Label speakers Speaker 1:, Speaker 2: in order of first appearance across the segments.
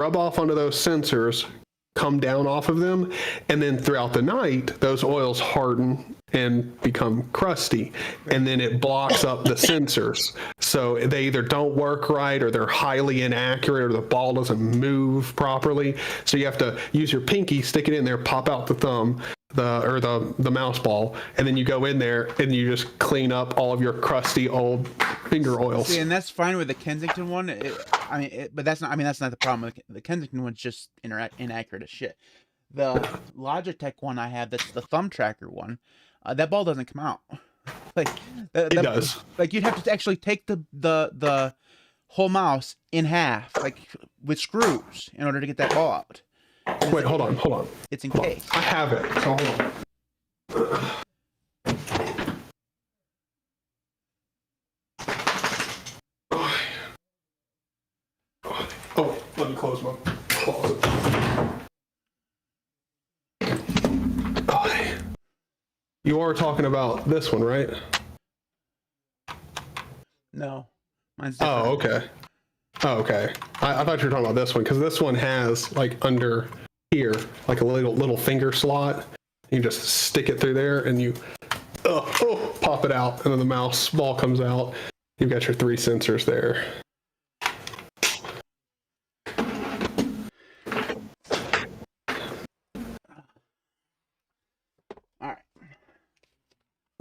Speaker 1: rub off onto those sensors, come down off of them, and then throughout the night, those oils harden and become crusty, and then it blocks up the sensors. So they either don't work right, or they're highly inaccurate, or the ball doesn't move properly. So you have to use your pinky, stick it in there, pop out the thumb, the mouse ball, and then you go in there and you just clean up all of your crusty old finger oils.
Speaker 2: See, and that's fine with the Kensington one. But that's not. I mean, that's not the problem. The Kensington one's just inaccurate as shit. The Logitech one I have, that's the thumb tracker one. That ball doesn't come out. It
Speaker 1: does.
Speaker 2: Like you'd have to actually take the whole mouse in half, like with screws, in order to get that ball out.
Speaker 1: Wait, hold on.
Speaker 2: It's encased.
Speaker 1: I have it. So hold on. Oh, let me close my closet. You are talking about this one, right?
Speaker 2: No, mine's different.
Speaker 1: Oh, okay. Oh, okay. I thought you were talking about this one, because this one has, like, under here, like a little finger slot. You just stick it through there, and you pop it out, and then the mouse ball comes out. You've got your 3 sensors there.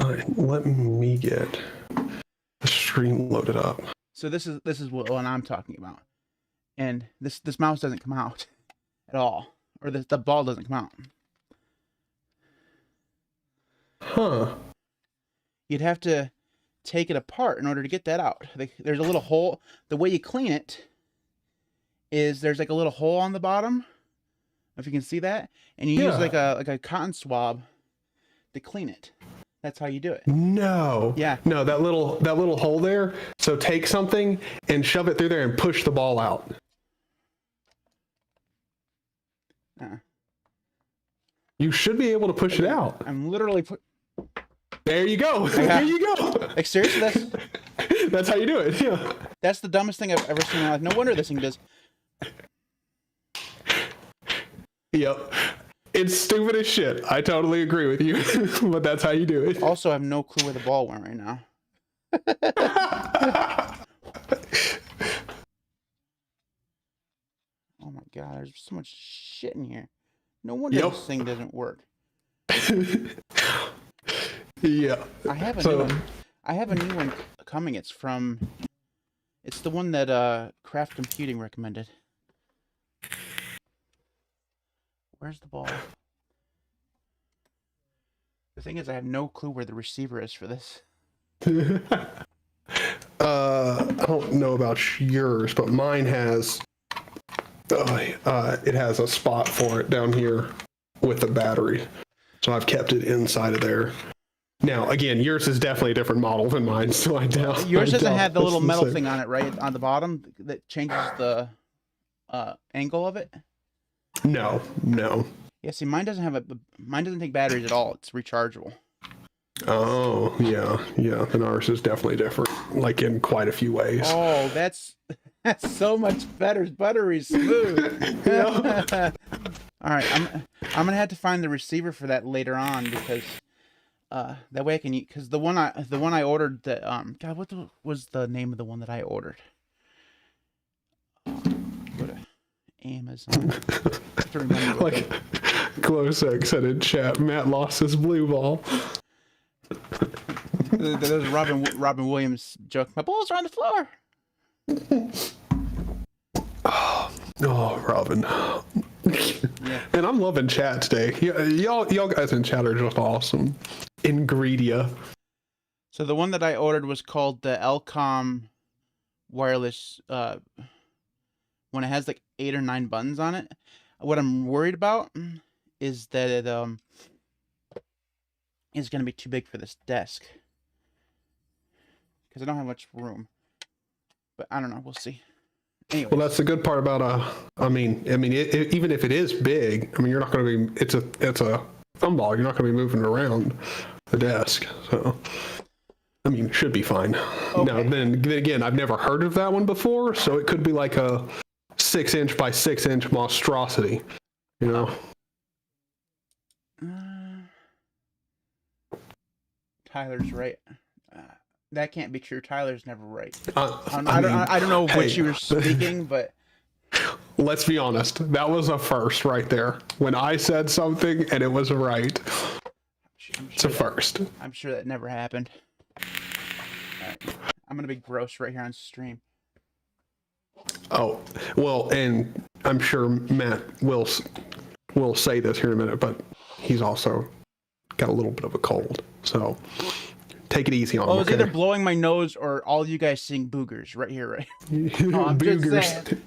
Speaker 1: All right, let me get the stream loaded up.
Speaker 2: So this is what I'm talking about, and this mouse doesn't come out at all, or the ball doesn't come out.
Speaker 1: Huh.
Speaker 2: You'd have to take it apart in order to get that out. There's a little hole. The way you clean it is there's like a little hole on the bottom, if you can see that, and you use like a cotton swab to clean it. That's how you do it.
Speaker 1: No.
Speaker 2: Yeah.
Speaker 1: No, that little hole there. So take something and shove it through there and push the ball out. You should be able to push it out.
Speaker 2: I'm literally
Speaker 1: There you go. There you go.
Speaker 2: Like, seriously,
Speaker 1: that's how you do it. Yeah.
Speaker 2: That's the dumbest thing I've ever seen in my life. No wonder this thing does.
Speaker 1: Yep. It's stupid as shit. I totally agree with you, but that's how you do it.
Speaker 2: Also, I have no clue where the ball went right now. Oh my god, there's so much shit in here. No wonder this thing doesn't work.
Speaker 1: Yeah.
Speaker 2: I have a new one. I have a new one coming. It's the one that Craft Computing recommended. Where's the ball? The thing is, I have no clue where the receiver is for this.
Speaker 1: I don't know about yours, but mine has. It has a spot for it down here with the battery, so I've kept it inside of there. Now, again, yours is definitely a different model than mine, so I doubt.
Speaker 2: Yours doesn't have the little metal thing on it, right, on the bottom that changes the angle of it.
Speaker 1: No.
Speaker 2: Yeah, see, mine doesn't take batteries at all. It's rechargeable.
Speaker 1: Oh, yeah. Then ours is definitely different, like in quite a few ways.
Speaker 2: Oh, that's so much better. It's buttery smooth. All right, I'm gonna have to find the receiver for that later on, because that way I can use, because the one I ordered that God, what was the name of the one that I ordered? Go to Amazon. I have to remember.
Speaker 1: Like Glowsex said in chat, Matt lost his blue ball.
Speaker 2: There's a Robin Williams joke. My balls are on the floor.
Speaker 1: Oh, Robin.
Speaker 2: Yeah.
Speaker 1: And I'm loving chat today. Y'all guys in chat are just awesome. Nvidia.
Speaker 2: So the one that I ordered was called the Elcom wireless. When it has like 8 or 9 buttons on it. What I'm worried about is that it is going to be too big for this desk, because I don't have much room. But I don't know. We'll see. Anyways.
Speaker 1: Well, that's the good part about even if it is big, I mean, you're not going to be. It's a thumb ball. You're not going to be moving around the desk. So, I mean, it should be fine. Okay. Now, then again, I've never heard of that one before, so it could be like a 6-inch by 6-inch monstrosity, you know.
Speaker 2: Tyler's right. That can't be true. Tyler's never right.
Speaker 1: I
Speaker 2: don't know which you were speaking, but
Speaker 1: let's be honest. That was a first right there. When I said something and it was right, it's a first.
Speaker 2: I'm sure that never happened. All right. I'm gonna be gross right here on stream.
Speaker 1: Oh, well, and I'm sure Matt will say this here in a minute, but he's also got a little bit of a cold, so take it easy on him.
Speaker 2: Oh, it's either blowing my nose or all you guys seeing boogers right here, right?
Speaker 1: No, I'm boogers.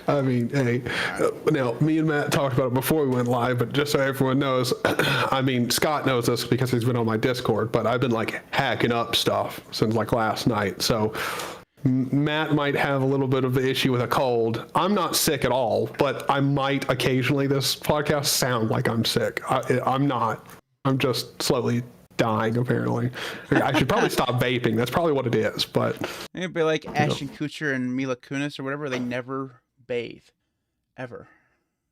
Speaker 1: I mean, hey, now me and Matt talked about it before we went live, but just so everyone knows, I mean, Scott knows this because he's been on my Discord, but I've been like hacking up stuff since like last night. So Matt might have a little bit of the issue with a cold. I'm not sick at all, but I might occasionally this podcast sound like I'm sick. I'm not. I'm just slowly dying, apparently. I should probably stop vaping. That's probably what it is, but...
Speaker 2: It'd be like Ashton Kutcher and Mila Kunis or whatever. They never bathe. Ever.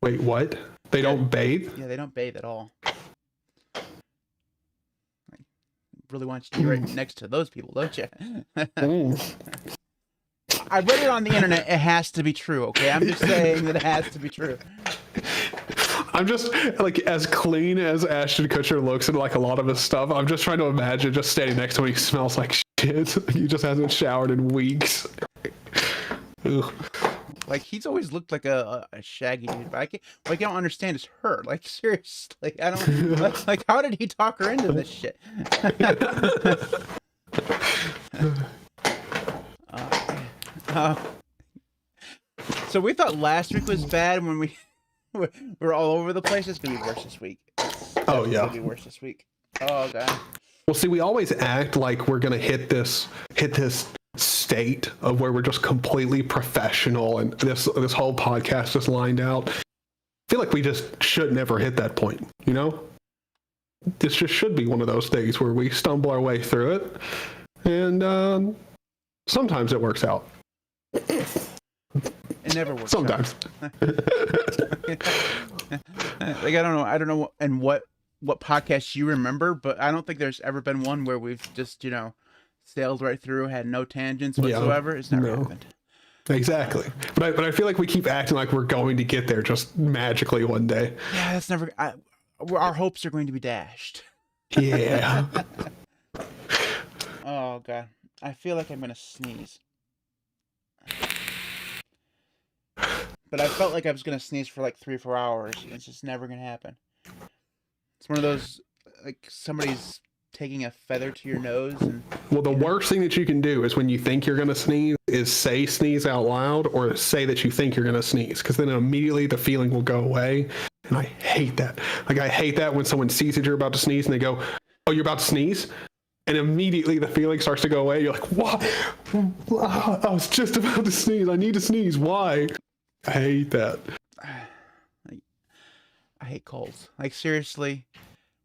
Speaker 1: Wait, what? They don't bathe?
Speaker 2: Yeah, they don't bathe at all. I really want you to be right next to those people, don't you? I read it on the internet. It has to be true, okay? I'm just saying that it has to be true.
Speaker 1: I'm just, like, as clean as Ashton Kutcher looks in, like, a lot of his stuff, I'm just trying to imagine just standing next to him. He smells like shit. He just hasn't showered in weeks. Ugh.
Speaker 2: Like, he's always looked like a shaggy dude, but what I don't understand is her. Like, seriously, I don't, like, how did he talk her into this shit? So we thought last week was bad when we're all over the place. It's gonna be worse this week.
Speaker 1: Oh yeah,
Speaker 2: it's gonna be worse this week. Oh god.
Speaker 1: Well, see, we always act like we're gonna hit this state of where we're just completely professional and this whole podcast just lined out. I feel like we just should never hit that point, you know? This just should be one of those things where we stumble our way through it, and sometimes it works out.
Speaker 2: It never works.
Speaker 1: Sometimes.
Speaker 2: Like I don't know, and what podcast you remember, but I don't think there's ever been one where we've just sailed right through, had no tangents whatsoever. It's never happened.
Speaker 1: Exactly. But I feel like we keep acting like we're going to get there just magically one day.
Speaker 2: Yeah, that's never. Our hopes are going to be dashed.
Speaker 1: Yeah.
Speaker 2: Oh god, I feel like I'm gonna sneeze. But I felt like I was gonna sneeze for like 3 or 4 hours. It's just never gonna happen. It's one of those, like somebody's taking a feather to your nose. And,
Speaker 1: well, the worst thing that you can do is when you think you're gonna sneeze is say sneeze out loud or say that you think you're gonna sneeze, because then immediately the feeling will go away. And I hate that. Like I hate that when someone sees that you're about to sneeze and they go, "Oh, you're about to sneeze?" And immediately the feeling starts to go away. You're like, "What? I was just about to sneeze. I need to sneeze. Why?" I hate that.
Speaker 2: I hate colds. Like seriously,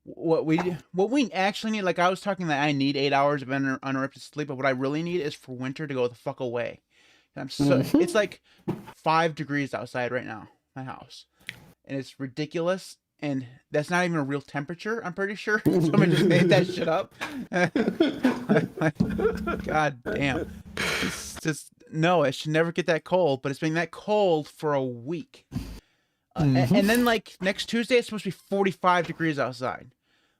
Speaker 2: what we actually need. Like I was talking that I need 8 hours of uninterrupted sleep, but what I really need is for winter to go the fuck away. And it's like 5 degrees outside right now, my house, and it's ridiculous. And that's not even a real temperature. I'm pretty sure somebody just made that shit up. God damn. It's just no. It should never get that cold, but it's been that cold for a week. And then like next Tuesday, it's supposed to be 45 degrees outside.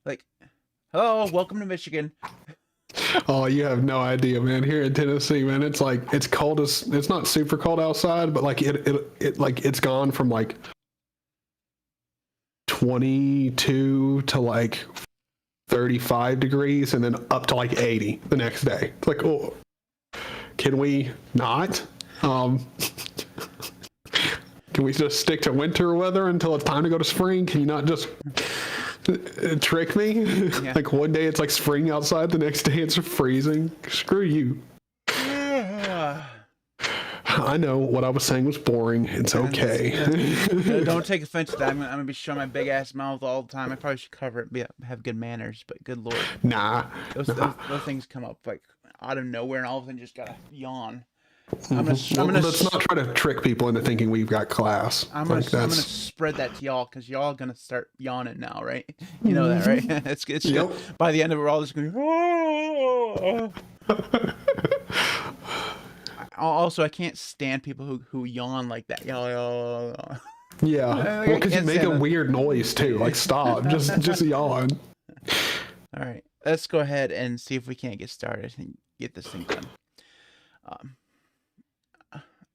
Speaker 2: Like, hello, welcome to Michigan.
Speaker 1: Oh, you have no idea, man. Here in Tennessee, man, it's like it's cold as it's not super cold outside, but like it like it's gone from like 22 to like 35 degrees and then up to like 80 the next day. It's like, oh, can we not? Can we just stick to winter weather until it's time to go to spring? Can you not just trick me? Yeah. Like one day it's like spring outside, the next day it's freezing. Screw you. I know what I was saying was boring. It's okay.
Speaker 2: Don't take offense to that. I'm gonna be showing my big ass mouth all the time. I probably should cover it, have good manners, but good lord.
Speaker 1: Nah.
Speaker 2: Those things come up like out of nowhere, and all of a sudden just gotta yawn.
Speaker 1: Let's not try to trick people into thinking we've got class.
Speaker 2: I'm gonna spread that to y'all because y'all are gonna start yawning now, right? You know that, right? it's
Speaker 1: Yep.
Speaker 2: good. By the end of it, we're all just going. Oh. Also, I can't stand people who yawn like that. Yawn.
Speaker 1: Yeah, well, because you make a weird noise too. Like, stop, just yawn.
Speaker 2: All right, let's go ahead and see if we can't get started and get this thing done.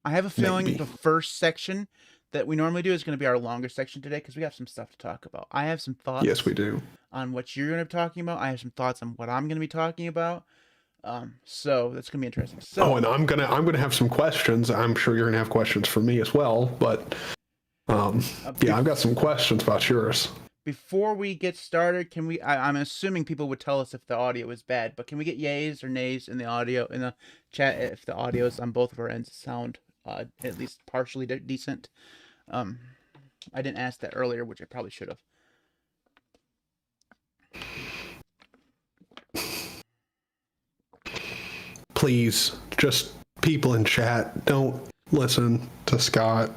Speaker 2: I have a feeling the first section that we normally do is going to be our longer section today because we have some stuff to talk about. I have some thoughts.
Speaker 1: Yes, we do.
Speaker 2: On what you're going to be talking about. I have some thoughts on what I'm going to be talking about. So that's going to be interesting. So,
Speaker 1: and I'm gonna have some questions. I'm sure you're gonna have questions for me as well. But yeah, I've got some questions about yours.
Speaker 2: Before we get started, can we? I'm assuming people would tell us if the audio is bad, but can we get yays or nays in the audio in the chat if the audio is on both of our ends sound at least partially decent? I didn't ask that earlier, which I probably should have.
Speaker 1: Please, just people in chat, don't listen to Scott.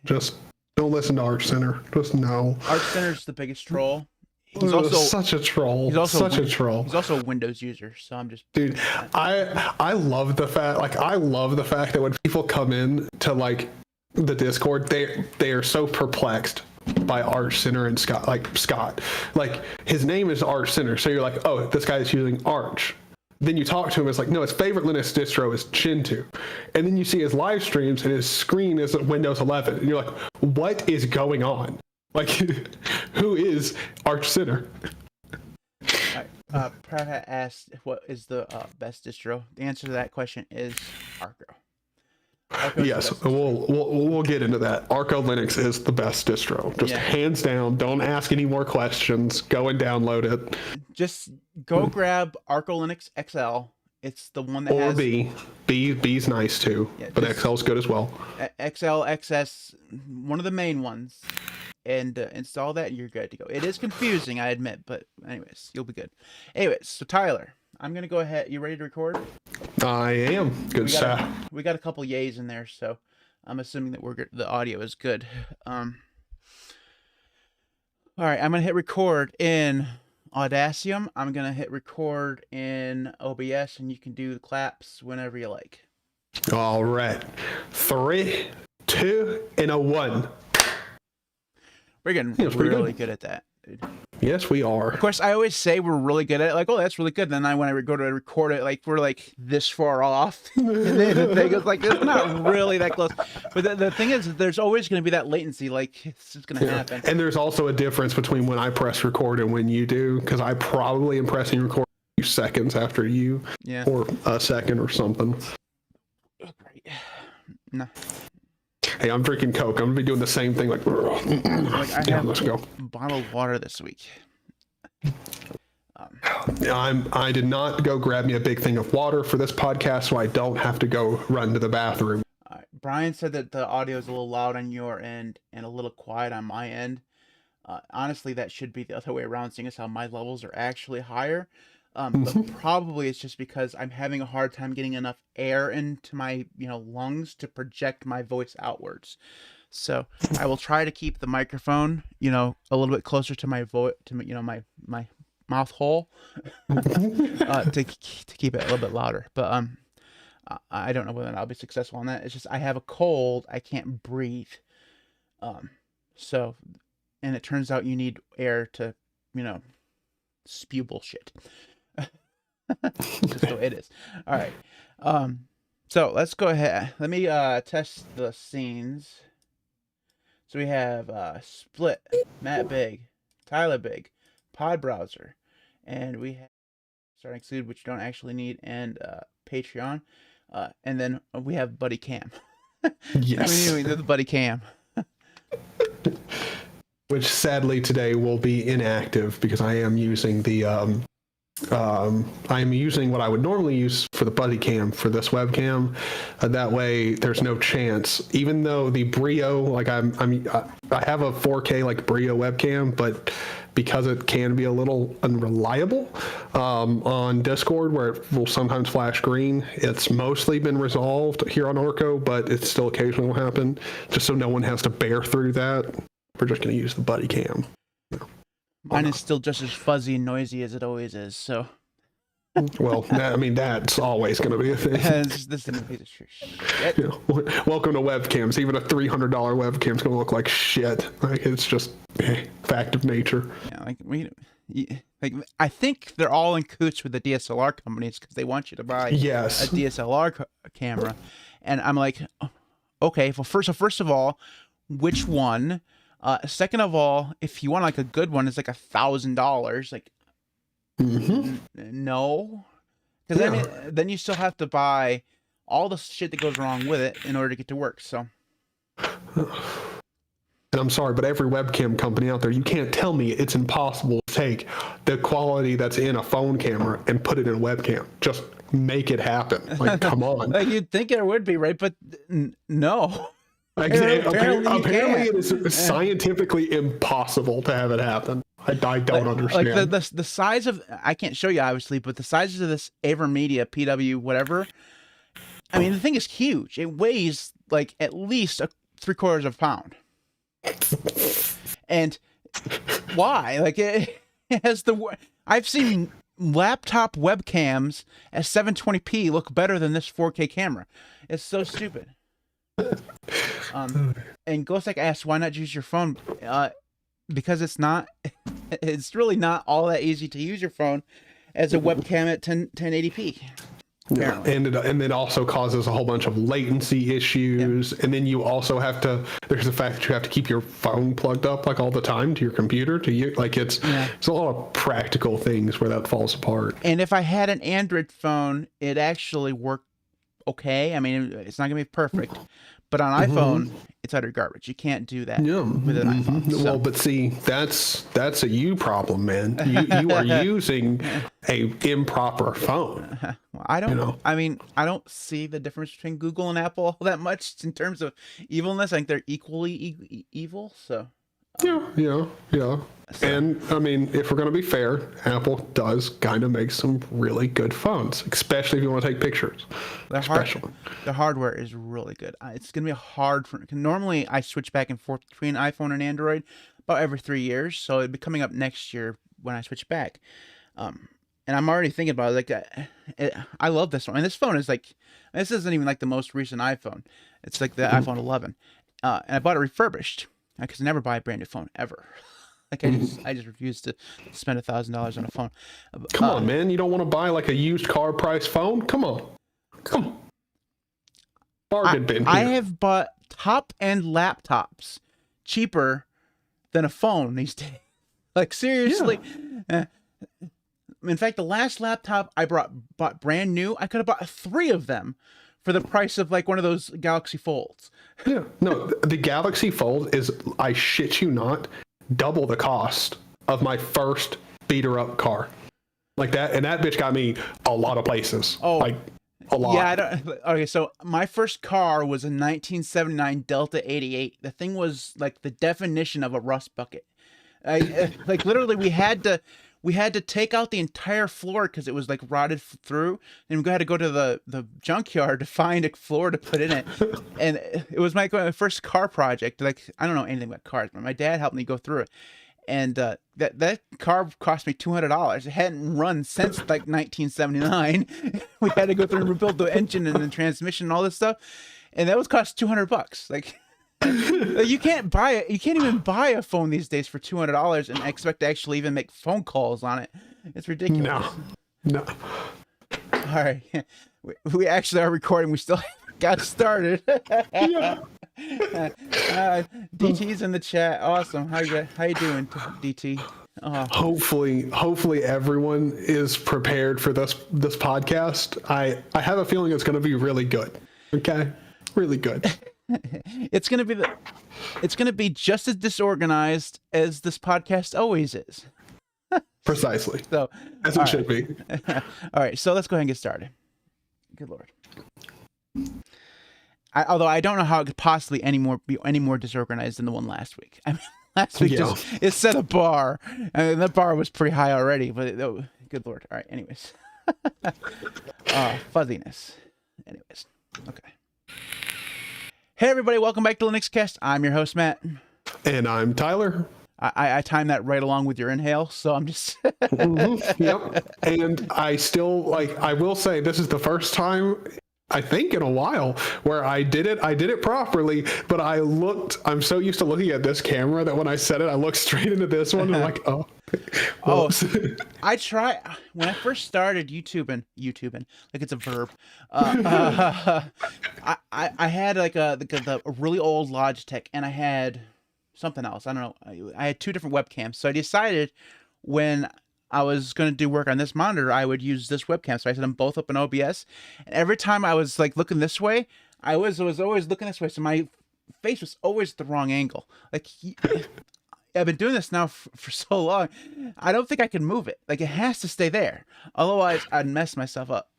Speaker 1: Just don't listen to ArchSinner. Just no.
Speaker 2: ArchSinner's the biggest troll. He's also
Speaker 1: such a troll. He's also such a troll.
Speaker 2: He's also a Windows user, so I'm just.
Speaker 1: Dude, I love the fact. Like, I love the fact that when people come in to like the Discord, they are so perplexed by ArchSinner and Scott. Like, his name is ArchSinner, so you're like, oh, this guy is using Arch. Then you talk to him, it's like, no, his favorite Linux distro is Gentoo. And then you see his live streams and his screen is Windows 11. And you're like, what is going on? Like, who is ArchSinner?
Speaker 2: Pratt asked, what is the best distro? The answer to that question is Arco.
Speaker 1: Yes, we'll get into that. JDawg is the best distro. Just hands down. Don't ask any more questions. Go and download it.
Speaker 2: Just go grab JDawg XL. It's the one that
Speaker 1: or
Speaker 2: has...
Speaker 1: B's nice too, yeah, but XL's good as well.
Speaker 2: XL, XS, one of the main ones. And install that and you're good to go. It is confusing, I admit, but anyways, you'll be good. Anyways, so Tyler, I'm going to go ahead. You ready to record?
Speaker 1: I am. Good stuff.
Speaker 2: We got a couple yays in there, so I'm assuming that the audio is good. All right, I'm going to hit record in Audacium. I'm going to hit record in OBS, and you can do the claps whenever you like.
Speaker 1: All right. 3, 2, and a 1.
Speaker 2: We're getting really good at that, dude.
Speaker 1: Yes, we are.
Speaker 2: Of course, I always say we're really good at it. Like, oh, that's really good. Then when I go to record it, like, we're like this far off. And then the thing is like, it's not really that close. But the thing is, there's always going to be that latency. Like, it's just going to happen.
Speaker 1: And there's also a difference between when I press record and when you do, because I probably am pressing record a few seconds after you, or a second or something.
Speaker 2: Oh, great. No.
Speaker 1: Hey, I'm drinking Coke. I'm gonna be doing the same thing. Like
Speaker 2: I have
Speaker 1: let's go.
Speaker 2: Bottled water this week.
Speaker 1: I did not go grab me a big thing of water for this podcast, so I don't have to go run to the bathroom.
Speaker 2: Brian said that the audio is a little loud on your end and a little quiet on my end. Honestly, that should be the other way around, seeing as how my levels are actually higher. But probably it's just because I'm having a hard time getting enough air into my, lungs to project my voice outwards. So I will try to keep the microphone, a little bit closer to my voice, my mouth hole, to keep it a little bit louder. But I don't know whether I'll be successful on that. It's just I have a cold, I can't breathe. So, and it turns out you need air to, spew bullshit. Just the way it is. All right. So let's go ahead. Let me test the scenes. So we have Split, Matt Big, Tyler Big, Pod Browser, and we have Starting Exclude, which you don't actually need, and Patreon. And then we have Buddy Cam.
Speaker 1: Yes.
Speaker 2: We do the Buddy Cam.
Speaker 1: Which sadly today will be inactive because I am using the I'm using what I would normally use for the Buddy Cam for this webcam. That way, there's no chance. Even though the Brio, like I have a 4K like Brio webcam, but because it can be a little unreliable on Discord, where it will sometimes flash green. It's mostly been resolved here on Orco, but it still occasionally will happen. Just so no one has to bear through that, we're just going to use the buddy cam.
Speaker 2: Mine is still just as fuzzy and noisy as it always is, so.
Speaker 1: Well, I mean, that's always going to be a thing.
Speaker 2: This is going to be the shit.
Speaker 1: Yeah. Welcome to webcams. Even a $300 webcam is going to look like shit. Like, it's just fact of nature.
Speaker 2: Yeah, I think they're all in cahoots with the DSLR companies because they want you to buy a DSLR camera, and I'm like, okay. Well, first of all, which one? Second of all, if you want like a good one, it's like $1,000. Like, no, because then you still have to buy all the shit that goes wrong with it in order to get to work. So,
Speaker 1: and I'm sorry, but every webcam company out there, you can't tell me it's impossible to take the quality that's in a phone camera and put it in a webcam. Just make it happen. Like, come on.
Speaker 2: Like, you'd think it would be, right? But no.
Speaker 1: Apparently it is scientifically impossible to have it happen. I don't understand.
Speaker 2: Like the size of, I can't show you obviously, but the sizes of this AverMedia PW whatever, I mean, the thing is huge. It weighs like at least 3/4 pound. And why? Like it has I've seen laptop webcams at 720p look better than this 4K camera. It's so stupid. And Ghostek asks, why not use your phone? Because it's really not all that easy to use your phone as a webcam at 1080p.
Speaker 1: Yeah, and it also causes a whole bunch of latency issues. And then you also have to, there's the fact that you have to keep your phone plugged up like all the time to your computer it's a lot of practical things where that falls apart.
Speaker 2: And if I had an Android phone, it actually worked okay. I mean, it's not gonna be perfect, but on iPhone, it's utter garbage. You can't do that with an iPhone. So.
Speaker 1: Well, but see, that's a you problem, man. You are using a improper phone.
Speaker 2: Well, I don't. I mean, I don't see the difference between Google and Apple all that much in terms of evilness. I think they're equally evil. So.
Speaker 1: Yeah. And I mean, if we're going to be fair, Apple does kind of make some really good phones, especially if you want to take pictures.
Speaker 2: The hardware is really good. It's going to be hard for. Normally, I switch back and forth between iPhone and Android about every 3 years, so it'd be coming up next year when I switch back. And I'm already thinking about it. Like, I love this one. And this phone is like, this isn't even like the most recent iPhone. It's like the iPhone 11, and I bought it refurbished. Because I never buy a brand new phone ever. Like I just refuse to spend $1,000 on a phone.
Speaker 1: Come on, man! You don't want to buy like a used car price phone? Come on. Bargain bin.
Speaker 2: I have bought top end laptops cheaper than a phone these days. Like seriously. Yeah. In fact, the last laptop I bought brand new, I could have bought 3 of them for the price of like one of those Galaxy Folds.
Speaker 1: Yeah, no, the Galaxy Fold is, I shit you not, double the cost of my first beater up car. Like that, and that bitch got me a lot of places. Oh, like a lot.
Speaker 2: Yeah, okay, so my first car was a 1979 Delta 88. The thing was like the definition of a rust bucket. Like literally we had to take out the entire floor because it was like rotted through, and we had to go to the junkyard to find a floor to put in it. And it was my first car project. Like, I don't know anything about cars, but my dad helped me go through it. And that car cost me $200. It hadn't run since like 1979. We had to go through and rebuild the engine and the transmission and all this stuff. And that was cost $200. Like, you can't buy it. You can't even buy a phone these days for $200 and expect to actually even make phone calls on it. It's ridiculous.
Speaker 1: No.
Speaker 2: All right, we actually are recording. We still got started.
Speaker 1: Yeah.
Speaker 2: DT's in the chat. Awesome. How you doing, DT?
Speaker 1: Hopefully everyone is prepared for this podcast. I have a feeling it's going to be really good. Okay, really good.
Speaker 2: It's gonna be just as disorganized as this podcast always is.
Speaker 1: Precisely.
Speaker 2: So
Speaker 1: as it should be.
Speaker 2: All right, so let's go ahead and get started. Good Lord. Although I don't know how it could possibly be any more disorganized than the one last week. I mean, last week
Speaker 1: Yeah.
Speaker 2: it set a bar, and that bar was pretty high already. But good lord! All right, anyways, fuzziness. Anyways, okay. Hey everybody, welcome back to LinuxCast. I'm your host Matt,
Speaker 1: And I'm Tyler.
Speaker 2: I timed that right along with your inhale, so I'm just.
Speaker 1: Yep. And I will say this is the first time, I think in a while, where I did it properly, but I'm so used to looking at this camera that when I said it, I looked straight into this one and I'm like, oh.
Speaker 2: I try when I first started YouTubing like it's a verb. I had like a really old Logitech, and I had something else. I don't know. I had two different webcams, so I decided when I was going to do work on this monitor, I would use this webcam. So I set them both up in OBS, and every time I was like looking this way, I was always looking this way, so my face was always the wrong angle. Like I've been doing this now for so long, I don't think I can move it. Like it has to stay there, otherwise I'd mess myself up.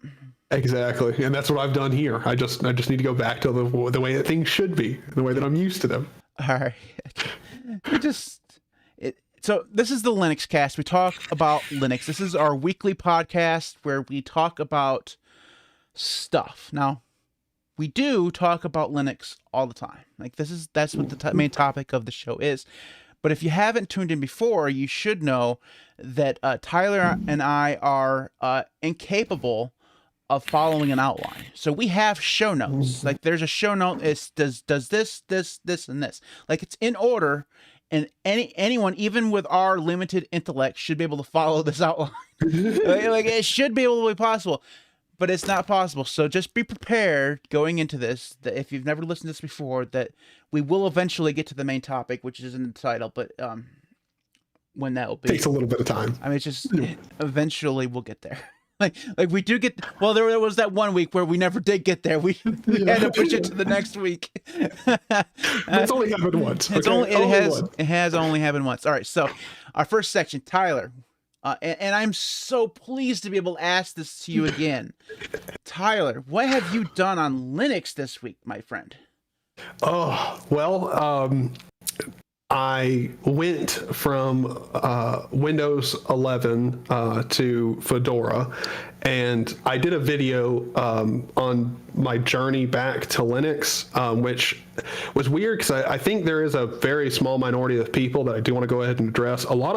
Speaker 2: Exactly,
Speaker 1: and that's what I've done here. I just need to go back to the way that things should be, the way that I'm used to them.
Speaker 2: All right. So this is the Linux Cast. We talk about Linux. This is our weekly podcast where we talk about stuff. Now, we do talk about Linux all the time. Like that's what the main topic of the show is. But if you haven't tuned in before, you should know that Tyler and I are incapable of following an outline. So we have show notes. Like there's a show note. It does this, and this. Like it's in order, and anyone, even with our limited intellect, should be able to follow this outline. like it should be able to be possible, but it's not possible. So just be prepared going into this, that if you've never listened to this before, that we will eventually get to the main topic, which is in the title, but when that will be.
Speaker 1: Takes a little bit of time.
Speaker 2: I mean, it's just eventually we'll get there. Like we do get. Well, there was that one week where we never did get there. We had to push it to the next week.
Speaker 1: It's only happened once.
Speaker 2: It has only happened once. All right. So, our first section, Tyler, and I'm so pleased to be able to ask this to you again, Tyler. What have you done on Linux this week, my friend?
Speaker 1: Oh well. I went from Windows 11 to Fedora, and I did a video on my journey back to Linux, which was weird because I think there is a very small minority of people that I do want to go ahead and address. Not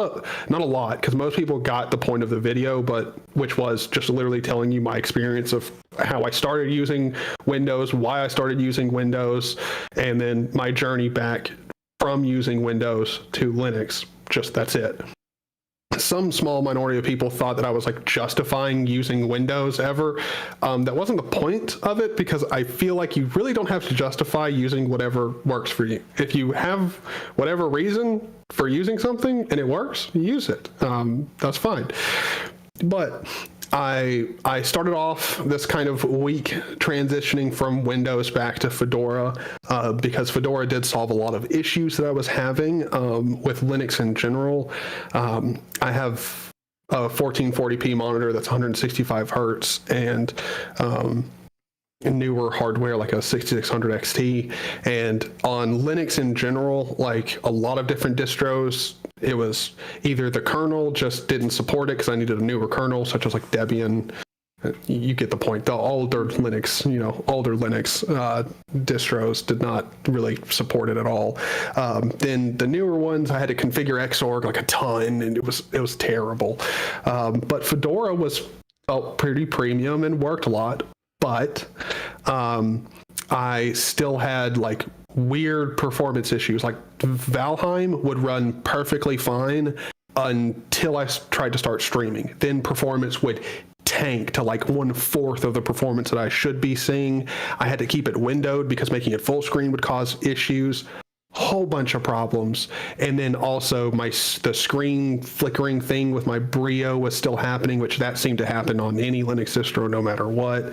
Speaker 1: a lot, because most people got the point of the video, but which was just literally telling you my experience of how I started using Windows, why I started using Windows, and then my journey back from using Windows to Linux. Just that's it. Some small minority of people thought that I was like justifying using Windows ever. That wasn't the point of it, because I feel like you really don't have to justify using whatever works for you. If you have whatever reason for using something and it works, use it. That's fine. But I started off this kind of week transitioning from Windows back to Fedora because Fedora did solve a lot of issues that I was having with Linux in general. I have a 1440p monitor that's 165 hertz and newer hardware like a 6600 XT, and on Linux in general, like a lot of different distros, it was either the kernel just didn't support it because I needed a newer kernel, such as like Debian. You get the point. The older Linux distros did not really support it at all. Then the newer ones, I had to configure Xorg like a ton, and it was terrible. But Fedora felt pretty premium and worked a lot. But I still had like weird performance issues. Like Valheim would run perfectly fine until I tried to start streaming. Then performance would tank to like 1/4 of the performance that I should be seeing. I had to keep it windowed because making it full screen would cause issues. Whole bunch of problems. And then also the screen flickering thing with my Brio was still happening, which that seemed to happen on any Linux distro no matter what.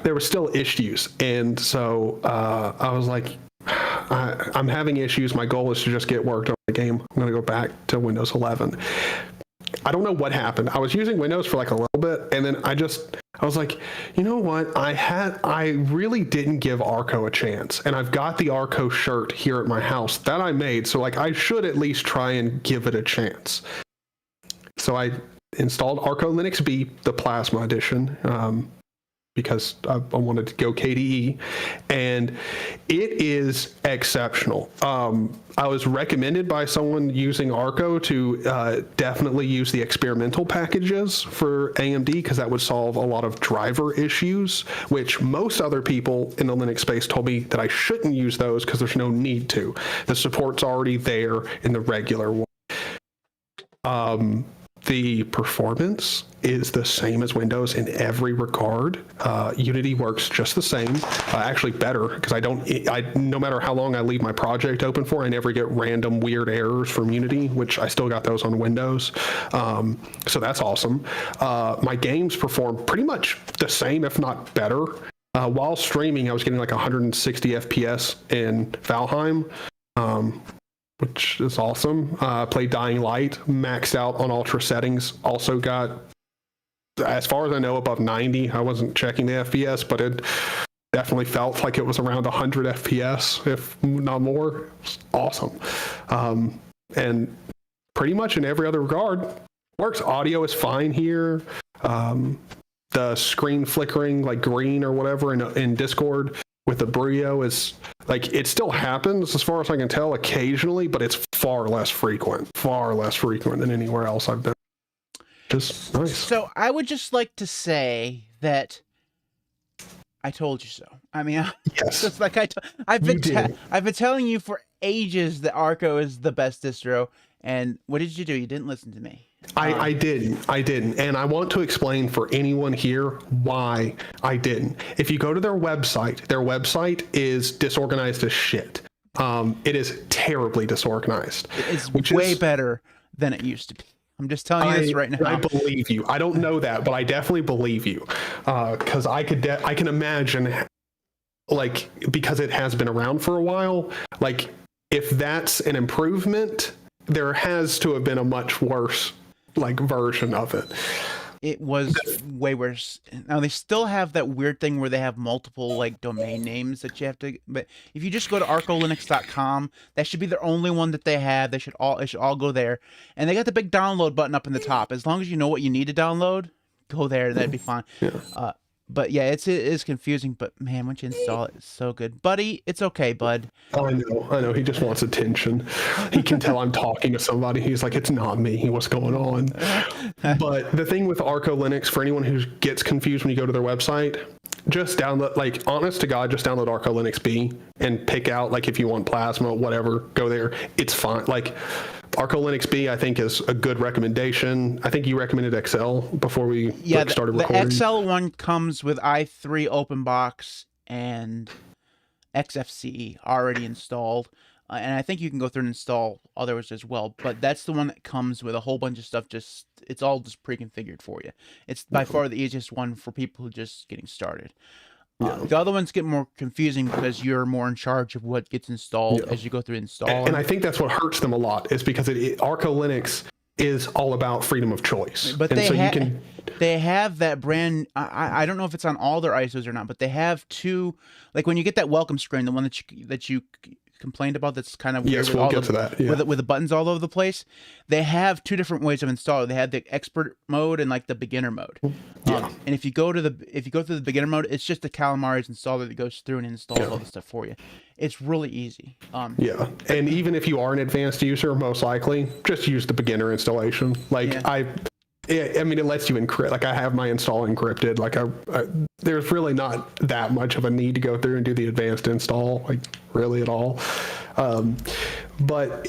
Speaker 1: There were still issues. And so I was like, I'm having issues. My goal is to just get worked on the game. I'm going to go back to Windows 11. I don't know what happened. I was using Windows for like a little bit, and then I was like, you know what? I really didn't give Arco a chance, and I've got the Arco shirt here at my house that I made, so like I should at least try and give it a chance. So I installed Arco Linux B, the Plasma edition, because I wanted to go KDE, and it is exceptional. I was recommended by someone using Arco to definitely use the experimental packages for AMD, because that would solve a lot of driver issues, which most other people in the Linux space told me that I shouldn't use those because there's no need to. The support's already there in the regular one. The performance is the same as Windows in every regard. Unity works just the same, actually better, because no matter how long I leave my project open for, I never get random weird errors from Unity, which I still got those on Windows. So that's awesome. My games perform pretty much the same, if not better. While streaming, I was getting like 160 FPS in Valheim. Which is awesome. Played Dying Light, maxed out on ultra settings. Also got, as far as I know, above 90. I wasn't checking the FPS, but it definitely felt like it was around 100 FPS, if not more. It's awesome. And pretty much in every other regard, works. Audio is fine here. The screen flickering like green or whatever in Discord with the Brio is like, it still happens as far as I can tell occasionally, but it's far less frequent than anywhere else I've been. Just nice.
Speaker 2: So I would just like to say that I told you so. I mean,
Speaker 1: yes.
Speaker 2: Just like I've been telling you for ages that Arco is the best distro, and what did you do? You didn't listen to me.
Speaker 1: I didn't. And I want to explain for anyone here why I didn't. If you go to their website is disorganized as shit. It is terribly disorganized.
Speaker 2: It's way better than it used to be. I'm just telling you this right now.
Speaker 1: I believe you. I don't know that, but I definitely believe you. Because I can imagine, like, because it has been around for a while, like, if that's an improvement, there has to have been a much worse like version of it.
Speaker 2: It was way worse. Now they still have that weird thing where they have multiple like domain names that you have to, but if you just go to arcolinux.com, that should be the only one that they have. It should all go there. And they got the big download button up in the top. As long as you know what you need to download, go there, that'd be fine. Yeah. But yeah, it is confusing, but man, once you install it, it's so good. Buddy, it's okay, bud.
Speaker 1: I know. He just wants attention. He can tell I'm talking to somebody. He's like, it's not me. What's going on? But the thing with Arco Linux, for anyone who gets confused when you go to their website, just download, like, honest to God, just download Arco Linux B and pick out, like, if you want Plasma, whatever, go there. It's fine. Like, Arco Linux B, I think, is a good recommendation. I think you recommended XL before we started recording.
Speaker 2: The XL one comes with i3 OpenBox and XFCE already installed. And I think you can go through and install others as well. But that's the one that comes with a whole bunch of stuff. It's all just pre-configured for you. It's by far the easiest one for people who are just getting started. The other ones get more confusing because you're more in charge of what gets installed as you go through install.
Speaker 1: And I think that's what hurts them a lot, is because Arco Linux is all about freedom of choice.
Speaker 2: But they have that brand. I don't know if it's on all their ISOs or not, but they have two. Like when you get that welcome screen, the one that you complained about, that's kind of weird.
Speaker 1: Yes, we'll get to that. Yeah.
Speaker 2: With the buttons all over the place. They have two different ways of installing. They have the expert mode and like the beginner mode. And if you go through the beginner mode, it's just the Calamares installer that goes through and installs all the stuff for you. It's really easy.
Speaker 1: And even if you are an advanced user, most likely just use the beginner installation. Like I mean, it lets you encrypt. Like I have my install encrypted. Like there's really not that much of a need to go through and do the advanced install, like really at all. But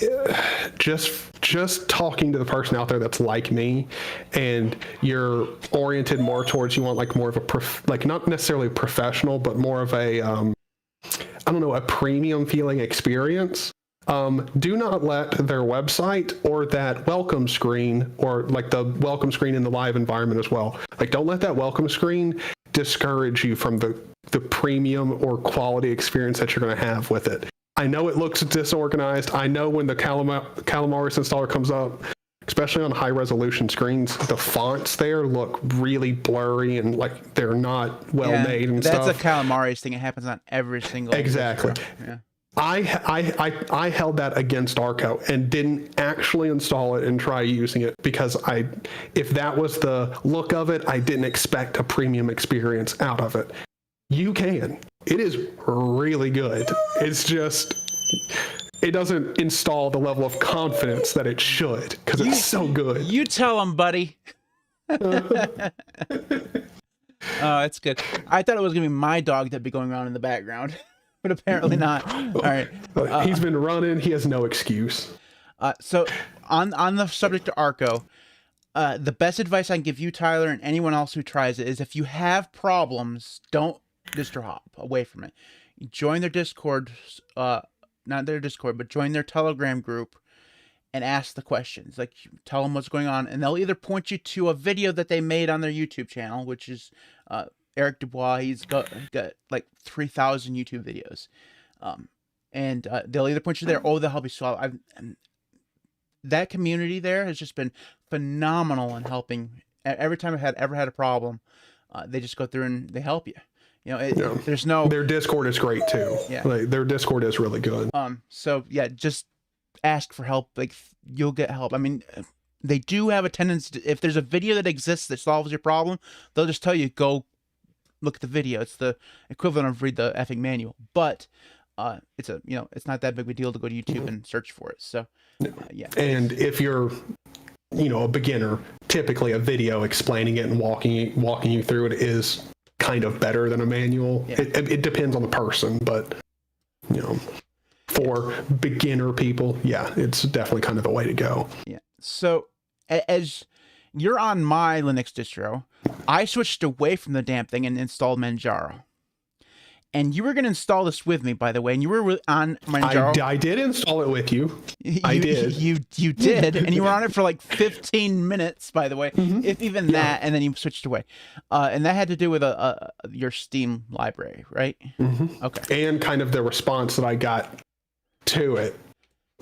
Speaker 1: just talking to the person out there that's like me, and you're oriented more towards, you want like more of a like not necessarily professional, but more of a a premium feeling experience. Do not let their website or that welcome screen, or like the welcome screen in the live environment as well, like don't let that welcome screen discourage you from the premium or quality experience that you're going to have with it. I know it looks disorganized. I know when the Calamares installer comes up, especially on high resolution screens, the fonts there look really blurry and like they're not well made and
Speaker 2: that's
Speaker 1: stuff.
Speaker 2: a Calamares thing. It happens on every single
Speaker 1: Exactly.
Speaker 2: distro. Yeah.
Speaker 1: I held that against Arco and didn't actually install it and try using it because if that was the look of it, I didn't expect a premium experience out of it. You can. It is really good. It's just, it doesn't install the level of confidence that it should because it's so good.
Speaker 2: You tell them, buddy. Oh, that's good. I thought it was going to be my dog that'd be going around in the background. But apparently not. All right.
Speaker 1: He's been running. He has no excuse.
Speaker 2: So on the subject of Arco, the best advice I can give you, Tyler, and anyone else who tries it is if you have problems, don't distro hop away from it. Join their Discord, not their Discord, but join their Telegram group and ask the questions. Like, tell them what's going on, and they'll either point you to a video that they made on their YouTube channel, which is Eric Dubois. He's got like 3,000 YouTube videos, and they'll either point you there or they'll help you solve. That community there has just been phenomenal in helping. Every time I've ever had a problem, they just go through and they help you. You know, there's no.
Speaker 1: Their Discord is great too.
Speaker 2: Yeah,
Speaker 1: like, their Discord is really good.
Speaker 2: So yeah, just ask for help. Like, you'll get help. I mean, they do have a tendency to, if there's a video that exists that solves your problem, they'll just tell you go look at the video. It's the equivalent of read the effing manual, but it's not that big of a deal to go to YouTube and search for it. So yeah.
Speaker 1: And if you're a beginner, typically a video explaining it and walking you through it is kind of better than a manual. Yeah. It depends on the person, but for beginner people, yeah, it's definitely kind of the way to go.
Speaker 2: Yeah. So as you're on my Linux distro, I switched away from the damn thing and installed Manjaro. And you were going to install this with me, by the way, and you were on Manjaro.
Speaker 1: I did install it with you. I did.
Speaker 2: You did, and you were on it for like 15 minutes, by the way, if even that, and then you switched away. And that had to do with your Steam library, right? Mm-hmm. Okay.
Speaker 1: And kind of the response that I got to it.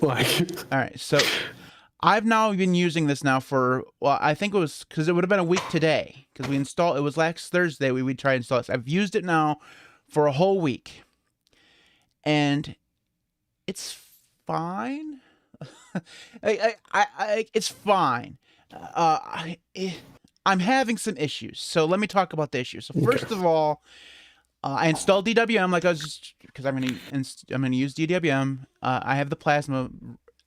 Speaker 1: Like,
Speaker 2: all right, so I've now been using this now for, well, I think it was, because it would have been a week today, because it was last Thursday we try to install this. I've used it now for a whole week, and it's fine. It's fine. I'm having some issues, so let me talk about the issues. So first of all, I installed DWM like I was just, because I'm gonna use DWM. I have the Plasma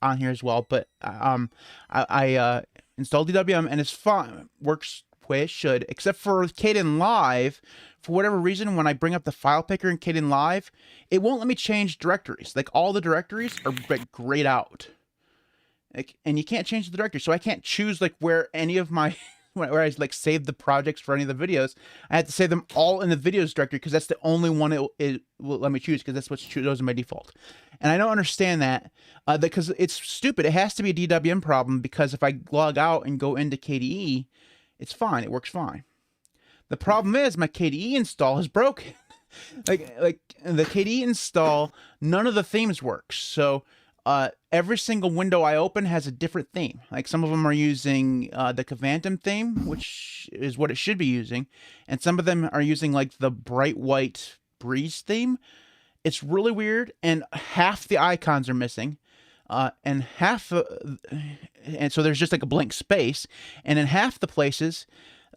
Speaker 2: on here as well, but I installed DWM and it's fine. Works the way it should, except for Kdenlive. For whatever reason, when I bring up the file picker in Kdenlive, it won't let me change directories. Like, all the directories are like grayed out. Like, and you can't change the directory, so I can't choose like where any of my where I like saved the projects for any of the videos. I had to save them all in the videos directory because that's the only one it will let me choose, because that's what's chosen by default. And I don't understand that because it's stupid. It has to be a DWM problem, because if I log out and go into KDE, it's fine. It works fine. The problem is my KDE install is broken. like the KDE install, none of the themes work. So every single window I open has a different theme. Like, some of them are using the Cavantum theme, which is what it should be using, and some of them are using like the bright white breeze theme. It's really weird, and half the icons are missing, and so there's just like a blank space, and in half the places,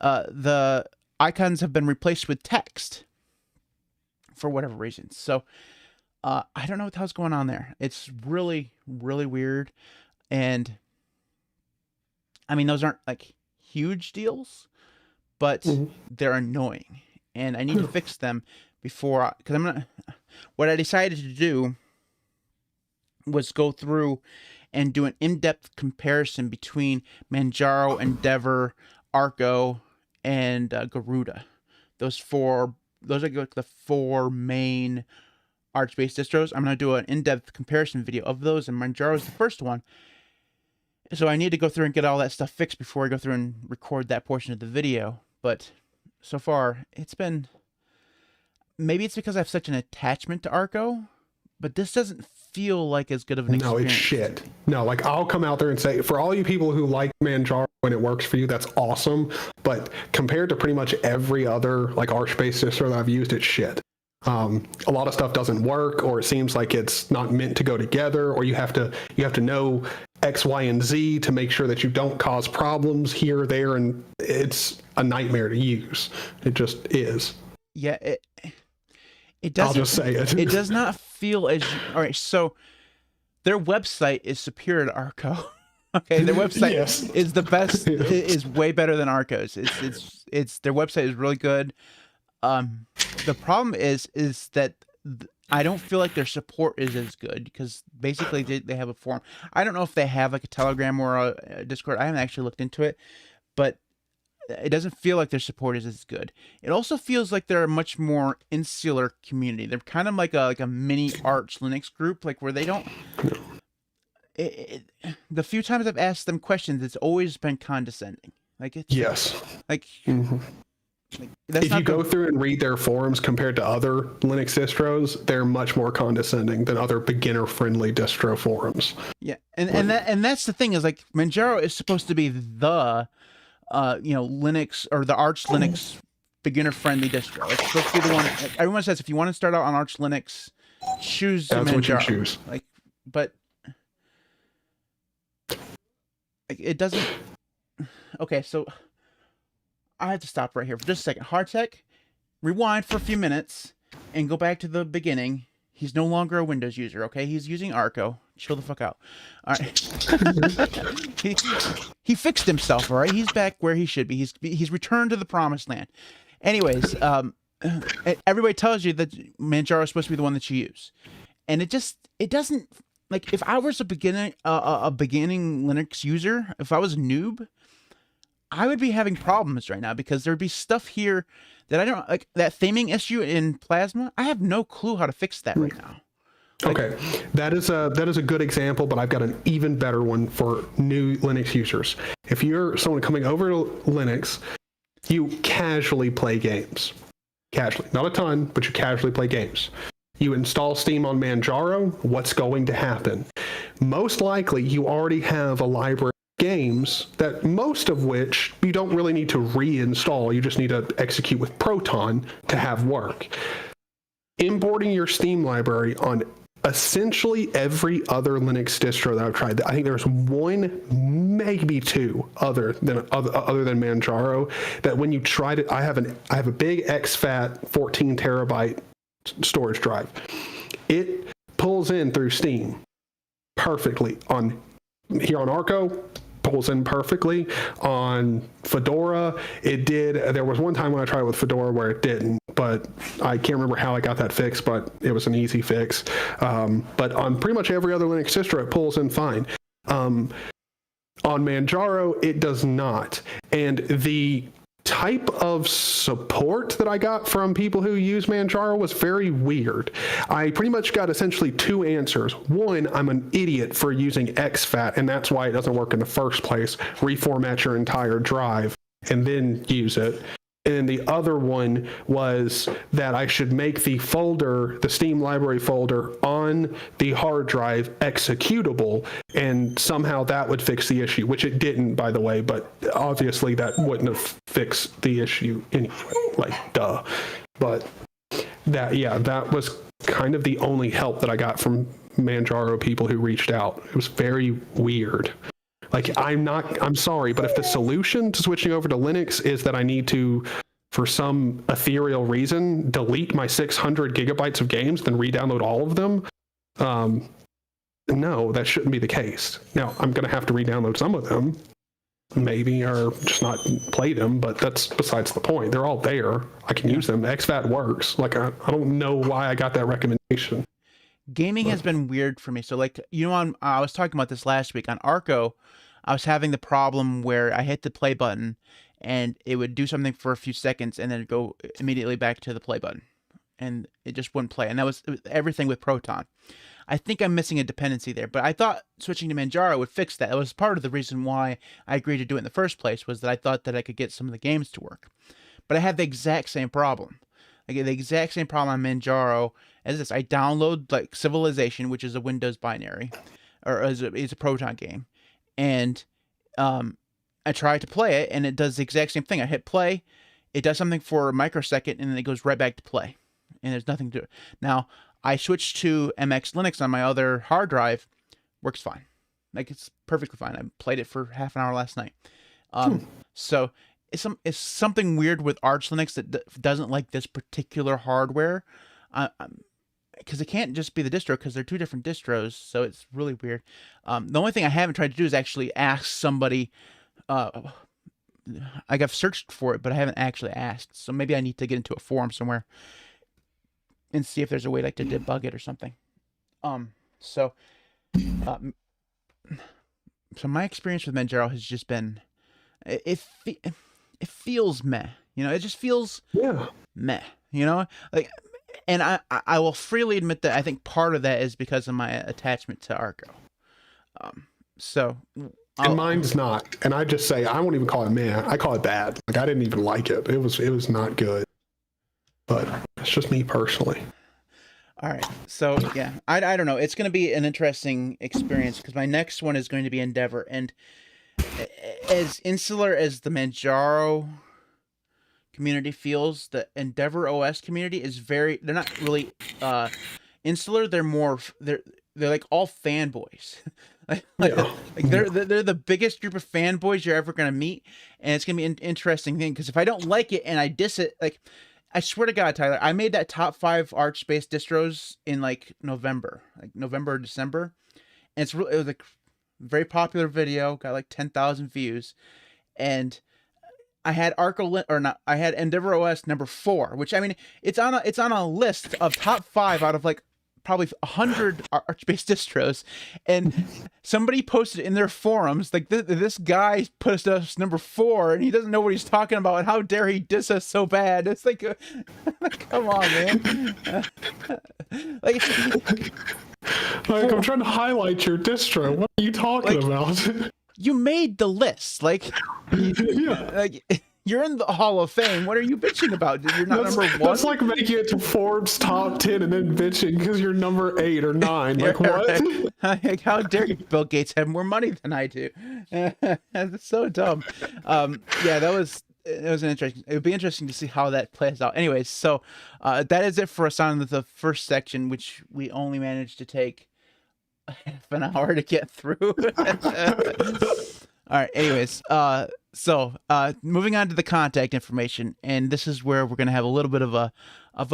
Speaker 2: the icons have been replaced with text for whatever reason. So I don't know what the hell's going on there. It's really, really weird. And I mean, those aren't like huge deals, but they're annoying, and I need to fix them before, because what I decided to do was go through and do an in-depth comparison between Manjaro, Endeavor, Arco, and Garuda. Those are like the four main Arch-based distros. I'm going to do an in-depth comparison video of those, and Manjaro is the first one. So I need to go through and get all that stuff fixed before I go through and record that portion of the video. But so far, it's been... Maybe it's because I have such an attachment to Arco, but this doesn't feel like as good of an
Speaker 1: No,
Speaker 2: experience.
Speaker 1: it's shit. No, like I'll come out there and say, for all you people who like Manjaro when it works for you, that's awesome. But compared to pretty much every other like Arch-based distro that I've used, it's shit. A lot of stuff doesn't work, or it seems like it's not meant to go together, or you have to know X, Y, and Z to make sure that you don't cause problems here, there, and it's a nightmare to use. It just is.
Speaker 2: Yeah, it doesn't.
Speaker 1: I'll just say it.
Speaker 2: It does not feel as all right. So their website is superior to Arco. Okay, their website
Speaker 1: Yes.
Speaker 2: is the best. Is way better than Arco's. It's their website is really good. The problem is that I don't feel like their support is as good, because basically they have a forum. I don't know if they have like a Telegram or a Discord. I haven't actually looked into it, but it doesn't feel like their support is as good. It also feels like they're a much more insular community. They're kind of like a mini Arch Linux group, like where they don't. The few times I've asked them questions, it's always been condescending. Like it's
Speaker 1: Yes.
Speaker 2: like.
Speaker 1: Mm-hmm. If you go through and read their forums compared to other Linux distros, they're much more condescending than other beginner-friendly distro forums.
Speaker 2: Yeah, and that's the thing, is like Manjaro is supposed to be the Linux, or the Arch Linux beginner-friendly distro. It's supposed to be the one. Everyone says if you want to start out on Arch Linux, choose
Speaker 1: That's
Speaker 2: Manjaro.
Speaker 1: what you choose.
Speaker 2: Like, but like, it doesn't. Okay, so I have to stop right here for just a second. Hardtech, rewind for a few minutes and go back to the beginning. He's no longer a Windows user, okay? He's using Arco. Chill the fuck out. All right. he fixed himself, all right? He's back where he should be. He's returned to the promised land. Anyways, everybody tells you that Manjaro is supposed to be the one that you use. And it doesn't, like, if I was a beginning Linux user, if I was a noob, I would be having problems right now, because there'd be stuff here that I don't like. That theming issue in Plasma, I have no clue how to fix that right now. Like,
Speaker 1: Okay, that is a good example, but I've got an even better one for new Linux users. If you're someone coming over to Linux, you casually play games. Casually, not a ton, but you casually play games. You install Steam on Manjaro, what's going to happen? Most likely, you already have a library games, that most of which you don't really need to reinstall. You just need to execute with Proton to have work. Importing your Steam library on essentially every other Linux distro that I've tried. I think there's one, maybe two other than Manjaro, that when you tried it, I have a big exFAT 14 terabyte storage drive. It pulls in through Steam perfectly on Arco. Pulls in perfectly. On Fedora, it did. There was one time when I tried it with Fedora where it didn't, but I can't remember how I got that fixed, but it was an easy fix. But on pretty much every other Linux distro, it pulls in fine. On Manjaro, it does not. And the type of support that I got from people who use Manjaro was very weird. I pretty much got essentially two answers. One, I'm an idiot for using exFAT, and that's why it doesn't work in the first place. Reformat your entire drive and then use it. And the other one was that I should make the folder, the Steam library folder on the hard drive, executable, and somehow that would fix the issue, which it didn't, by the way, but obviously that wouldn't have fixed the issue anyway, like, duh. But that was kind of the only help that I got from Manjaro people who reached out. It was very weird. Like, I'm sorry, but if the solution to switching over to Linux is that I need to, for some ethereal reason, delete my 600 gigabytes of games, then re-download all of them, no, that shouldn't be the case. Now, I'm going to have to re-download some of them, maybe, or just not play them, but that's besides the point. They're all there. I can use them. exFAT works. Like, I don't know why I got that recommendation.
Speaker 2: Gaming has been weird for me. So, like, I was talking about this last week on Arco. I was having the problem where I hit the play button and it would do something for a few seconds and then go immediately back to the play button, and it just wouldn't play. And that was everything with Proton. I think I'm missing a dependency there, but I thought switching to Manjaro would fix that. That was part of the reason why I agreed to do it in the first place, was that I thought that I could get some of the games to work. But I had the exact same problem. I get the exact same problem on Manjaro as this. I download like Civilization, which is a Windows binary, or it's a Proton game, and I try to play it, and it does the exact same thing. I hit play, it does something for a microsecond, and then it goes right back to play, and there's nothing to it. Now I switched to MX Linux on my other hard drive, works fine, like it's perfectly fine. I played it for half an hour last night. So it's something weird with Arch Linux that doesn't like this particular hardware, because it can't just be the distro, because they're two different distros. So it's really weird. The only thing I haven't tried to do is actually ask somebody. I've searched for it, but I haven't actually asked. So maybe I need to get into a forum somewhere and see if there's a way like to debug it or something. So my experience with Manjaro has just been, it feels meh, you know, it just feels meh, you know, like, and I will freely admit that I think part of that is because of my attachment to Arco.
Speaker 1: And mine's not. And I just say, I won't even call it meh. I call it bad. Like, I didn't even like it. It was not good. But it's just me personally.
Speaker 2: All right. So, yeah, I don't know. It's going to be an interesting experience, because my next one is going to be Endeavor. And as insular as the Manjaro community feels, the Endeavor OS community is they're not really insular. They're more, they're like all fanboys. They're the biggest group of fanboys you're ever going to meet, and it's going to be an interesting thing, because if I don't like it and I diss it, like, I swear to God, Tyler, I made that top 5 Arch-based distros in like November or December, and it was a very popular video, got like 10,000 views, and I had I had Endeavor OS number 4, which, I mean, it's on a list of top 5 out of like probably 100 Arch-based distros, and somebody posted in their forums, like, this guy put us number 4, and he doesn't know what he's talking about, and how dare he diss us so bad. It's like, come on, man. Like,
Speaker 1: I'm trying to highlight your distro. What are you talking about?
Speaker 2: You made the list, like, like, you're in the Hall of Fame. What are you bitching about? You're not number 1?
Speaker 1: That's like making it to Forbes top 10 and then bitching because you're number 8 or 9. Like, what?
Speaker 2: Like, how dare you? Bill Gates have more money than I do. That's so dumb. Yeah, it was an interesting. It would be interesting to see how that plays out. Anyways, so that is it for us on the first section, which we only managed to take half an hour to get through. All right. Anyways, so moving on to the contact information, and this is where we're going to have a little bit of a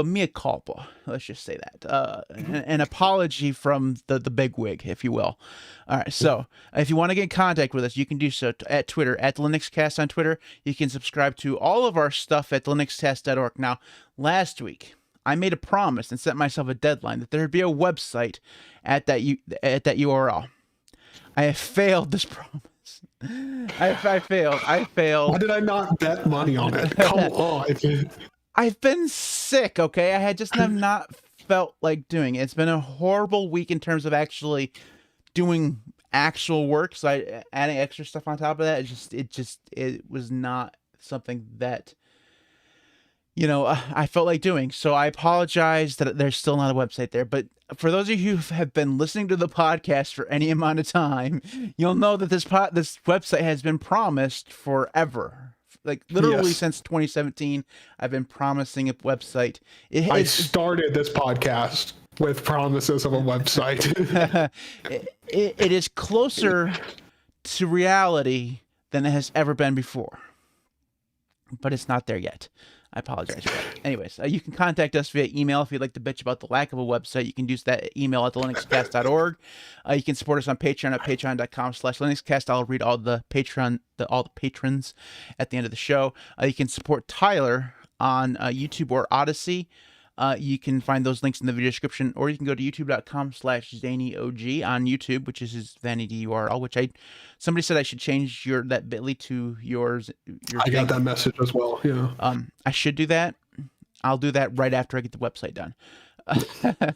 Speaker 2: mea culpa. Let's just say that, an apology from the bigwig, if you will. All right. So if you want to get in contact with us, you can do so at Twitter, at the LinuxCast on Twitter. You can subscribe to all of our stuff at linuxcast.org. Now, last week, I made a promise and set myself a deadline that there would be a website at that URL. I have failed this promise. I failed.
Speaker 1: Why did I not bet money on it? Come on.
Speaker 2: I've been sick, okay? I had just have not felt like doing it. It's been a horrible week in terms of actually doing actual work. So adding extra stuff on top of that, it was not something that, you know, I felt like doing. So I apologize that there's still not a website there. But for those of you who have been listening to the podcast for any amount of time, you'll know that this website has been promised forever. Like, literally since 2017, I've been promising a website.
Speaker 1: I started this podcast with promises of a website.
Speaker 2: It is closer to reality than it has ever been before. But it's not there yet. I apologize for that. Anyways, you can contact us via email if you'd like to bitch about the lack of a website. You can use that email at thelinuxcast.org. You can support us on Patreon at patreon.com/linuxcast. I'll read all the patrons at the end of the show. You can support Tyler on YouTube or Odyssey. You can find those links in the video description, or you can go to youtube.com/ZanyOG on YouTube, which is his vanity URL, which somebody said I should change that bit.ly to yours.
Speaker 1: I got that message as well. Yeah.
Speaker 2: I should do that. I'll do that right after I get the website done.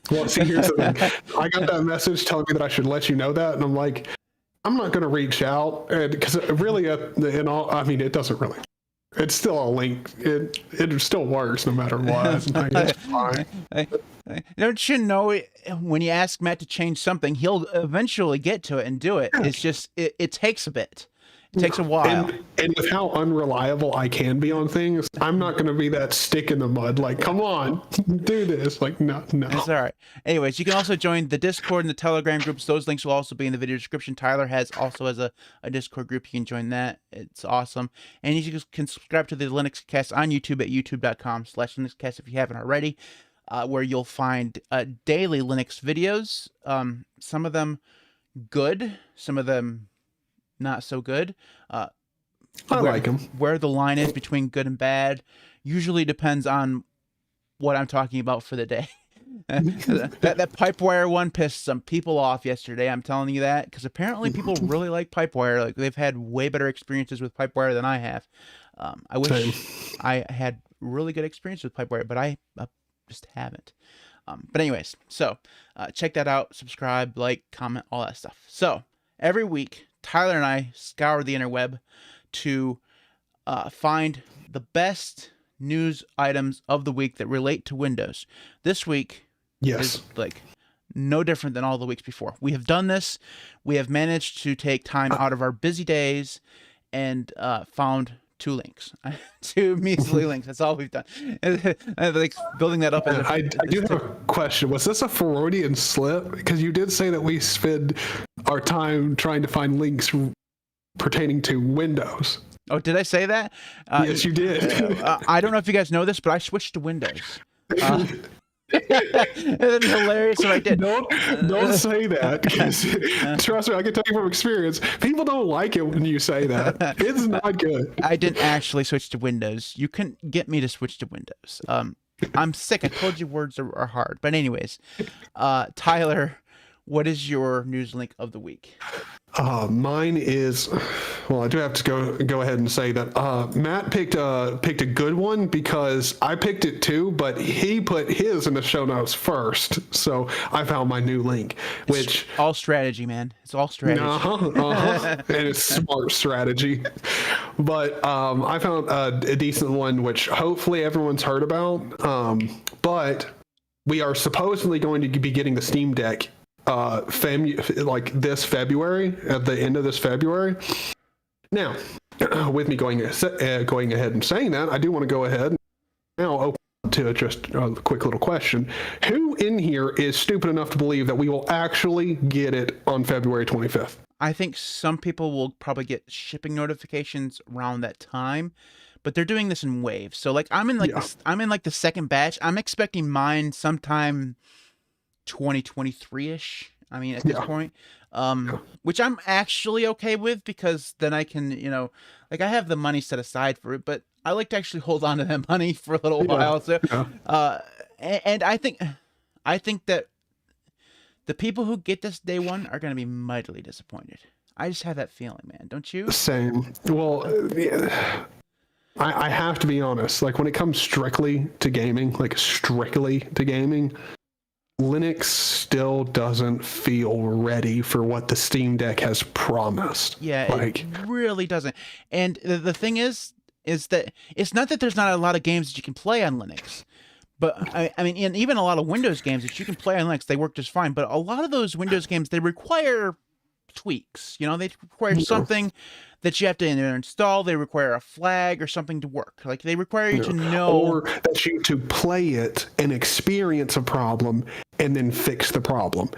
Speaker 1: Well, see, here's the thing. I got that message telling me that I should let you know that, and I'm like, I'm not going to reach out, because really, it doesn't really. it's still a link. It still works no matter what. Like, it's fine.
Speaker 2: Don't you know, when you ask Matt to change something, he'll eventually get to it and do it. It's just, it takes a bit. It takes a while.
Speaker 1: And with how unreliable I can be on things, I'm not going to be that stick in the mud. Like, come on, do this. Like, no.
Speaker 2: It's all right. Anyways, you can also join the Discord and the Telegram groups. Those links will also be in the video description. Tyler also has a Discord group. You can join that. It's awesome. And you can subscribe to the Linux Cast on YouTube at youtube.com/LinuxCast if you haven't already, where you'll find daily Linux videos. Some of them good, some of them not so good.
Speaker 1: I like them.
Speaker 2: Where the line is between good and bad usually depends on what I'm talking about for the day. that Pipewire one pissed some people off yesterday. I'm telling you that because apparently people really like Pipewire. Like, they've had way better experiences with Pipewire than I have. I wish I had really good experience with Pipewire, but I just haven't. But anyways, so check that out. Subscribe, like, comment, all that stuff. So every week, Tyler and I scour the interweb to find the best news items of the week that relate to Windows. This week is like no different than all the weeks before. We have done this. We have managed to take time out of our busy days and found two links, two measly links. That's all we've done. Like building that up.
Speaker 1: I do have a question. Was this a Freudian slip? Because you did say that we spend our time trying to find links pertaining to Windows.
Speaker 2: Oh, did I say that?
Speaker 1: Yes, you did.
Speaker 2: I don't know if you guys know this, but I switched to Windows. It'd be hilarious if I did.
Speaker 1: Don't say that. Trust me, I can tell you from experience. People don't like it when you say that. It's not good.
Speaker 2: I didn't actually switch to Windows. You couldn't get me to switch to Windows. I'm sick. I told you words are hard. But anyways, Tyler, what is your news link of the week?
Speaker 1: Mine is, well, I do have to go ahead and say that Matt picked a good one because I picked it too, but he put his in the show notes first, so I found my new link, which
Speaker 2: it's all strategy, man. It's all strategy.
Speaker 1: And it's smart strategy. But I found a decent one, which hopefully everyone's heard about. But we are supposedly going to be getting the Steam Deck like this February, at the end of this February. Now, with me going ahead and saying that, I do want to go ahead and now open to just a quick little question. Who in here is stupid enough to believe that we will actually get it on February 25th?
Speaker 2: I think some people will probably get shipping notifications around that time, but they're doing this in waves. So like I'm in the second batch. I'm expecting mine sometime 2023-ish. I mean, at this point, which I'm actually okay with because then I can, like I have the money set aside for it, but I like to actually hold on to that money for a little while. So, and I think that the people who get this day one are going to be mightily disappointed. I just have that feeling, man. Don't you?
Speaker 1: Same. Well, I have to be honest. Like when it comes strictly to gaming, Linux still doesn't feel ready for what the Steam Deck has promised.
Speaker 2: Yeah, it really doesn't. And the thing is that it's not that there's not a lot of games that you can play on Linux, but I mean, and even a lot of Windows games that you can play on Linux, they work just fine. But a lot of those Windows games, they require tweaks. They require something that you have to either install. They require a flag or something to work. Like they require you to know,
Speaker 1: or that you to play it and experience a problem and then fix the problem.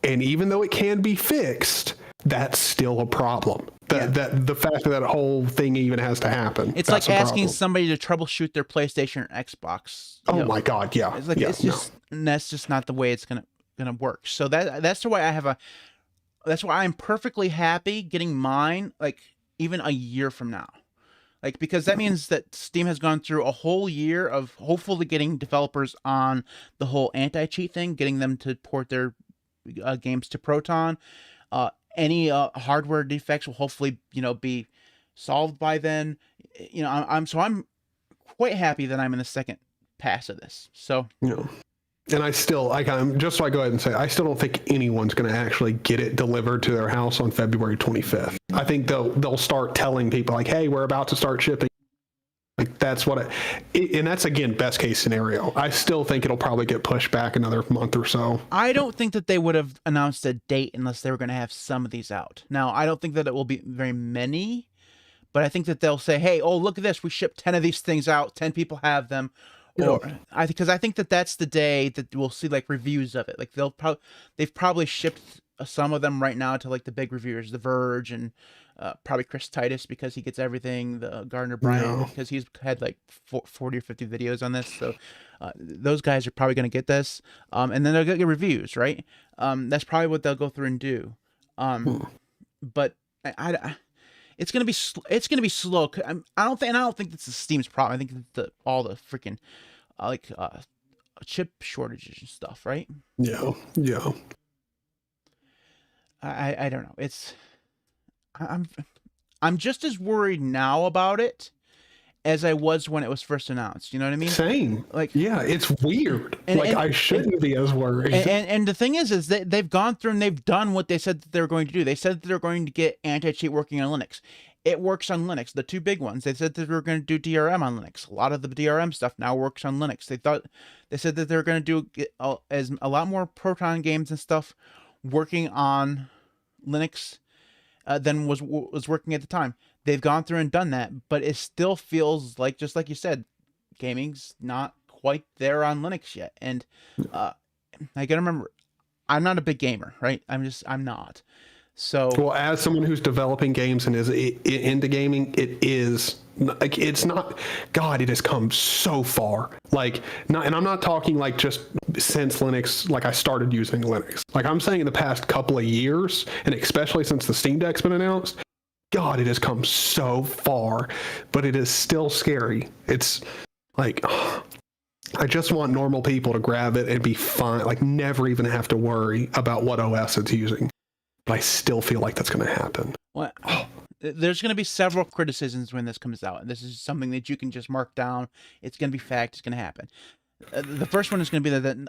Speaker 1: And even though it can be fixed, that's still a problem. That the fact that whole thing even has to happen.
Speaker 2: It's like asking somebody to troubleshoot their PlayStation or Xbox.
Speaker 1: My God, yeah.
Speaker 2: It's like that's just not the way it's gonna work. So that's why that's why I'm perfectly happy getting mine like even a year from now. Like, because that means that Steam has gone through a whole year of hopefully getting developers on the whole anti-cheat thing, getting them to port their games to Proton. Any hardware defects will hopefully, be solved by then. I'm quite happy that I'm in the second pass of this. So,
Speaker 1: and I still, just so I go ahead and say, I still don't think anyone's going to actually get it delivered to their house on February 25th. I think they'll start telling people like, hey, we're about to start shipping that's what and that's again best case scenario. I still think it'll probably get pushed back another month or so.
Speaker 2: I don't think that they would have announced a date unless they were going to have some of these out. Now, I don't think that it will be very many, but I think that they'll say, hey, oh, look at this. We shipped 10 of these things out. 10 people have them. Or because I think that that's the day that we'll see like reviews of it. Like they've probably shipped some of them right now to like the big reviewers, The Verge, and probably Chris Titus because he gets everything. The Gardner Bryant because he's had like 40 or 50 videos on this. So those guys are probably going to get this, and then they'll get reviews, right? That's probably what they'll go through and do. But it's gonna be slow. I don't think that's the Steam's problem. I think it's all the freaking chip shortages and stuff, right?
Speaker 1: Yeah.
Speaker 2: I don't know. I'm just as worried now about it as I was when it was first announced. You know what I mean?
Speaker 1: Same.
Speaker 2: Like,
Speaker 1: yeah, it's weird. I shouldn't be as worried.
Speaker 2: And the thing is that they've gone through and they've done what they said that they were going to do. They said that they're going to get anti-cheat working on Linux. It works on Linux. The two big ones. They said that they were going to do DRM on Linux. A lot of the DRM stuff now works on Linux. They said that they're going to do a lot more Proton games and stuff working on Linux than was working at the time. They've gone through and done that, but it still feels like, just like you said, gaming's not quite there on Linux yet. And I gotta remember, I'm not a big gamer, right? I'm not. So,
Speaker 1: well, as someone who's developing games and is into gaming, it's not, God, it has come so far. And I'm not talking like just since Linux, like I started using Linux. Like I'm saying in the past couple of years, and especially since the Steam Deck's been announced, God, it has come so far, but it is still scary. It's like, I just want normal people to grab it and be fine, like never even have to worry about what OS it's using. But I still feel like that's going to happen.
Speaker 2: Well, there's going to be several criticisms when this comes out, and this is something that you can just mark down. It's going to be fact. It's going to happen. The first one is going to be that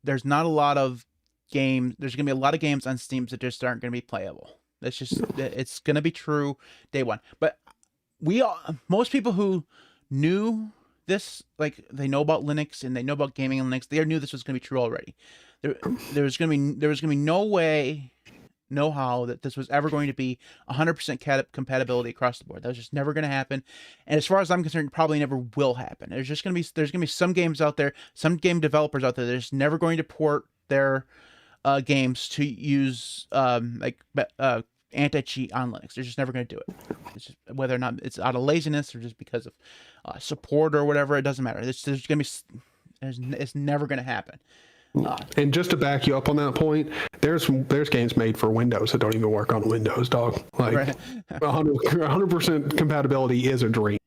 Speaker 2: there's not a lot of games. There's going to be a lot of games on Steam that just aren't going to be playable. That's just it's going to be true day one. But most people who knew this, like they know about Linux and they know about gaming on Linux, they knew this was going to be true already. There was going to be no how that this was ever going to be 100% compatibility across the board. That was just never going to happen. And as far as I'm concerned, probably never will happen. There's going to be some games out there, some game developers out there that are just never going to port their games to use anti-cheat on Linux. They're just never going to do it. It's just, whether or not it's out of laziness or just because of support or whatever, it doesn't matter. It's never going to happen.
Speaker 1: And just to back you up on that point, there's games made for Windows that don't even work on Windows, dog. Like right. 100% compatibility is a dream.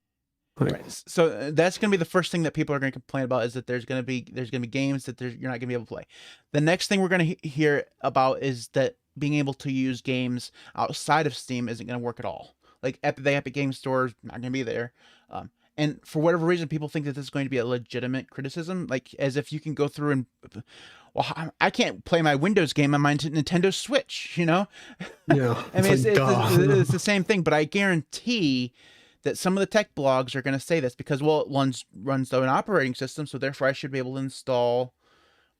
Speaker 2: Right. So that's going to be the first thing that people are going to complain about, is that there's going to be games that you're not going to be able to play. The next thing we're going to hear about is that being able to use games outside of Steam isn't going to work at all. Like the Epic Game Store is not going to be there. And for whatever reason, people think that this is going to be a legitimate criticism, like as if you can go through and, well, I can't play my Windows game on my Nintendo Switch, you know?
Speaker 1: Yeah.
Speaker 2: I mean, it's the same thing, but I guarantee that some of the tech blogs are going to say this because, well, it runs an operating system, so therefore I should be able to install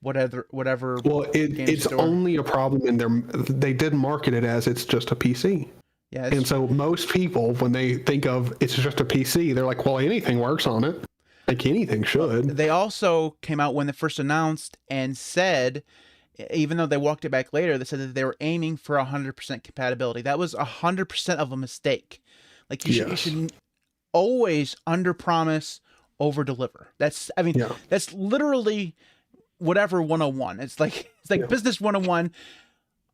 Speaker 2: whatever.
Speaker 1: Well, it's only a problem in they did market it as it's just a PC.
Speaker 2: Yeah,
Speaker 1: and so most people, when they think of it's just a PC, they're like, well, anything works on it. Like anything should.
Speaker 2: They also came out when they first announced and said, even though they walked it back later, they said that they were aiming for 100% compatibility. That was 100% of a mistake. Like you should always under-promise, over-deliver. That's literally whatever 101. It's like business 101.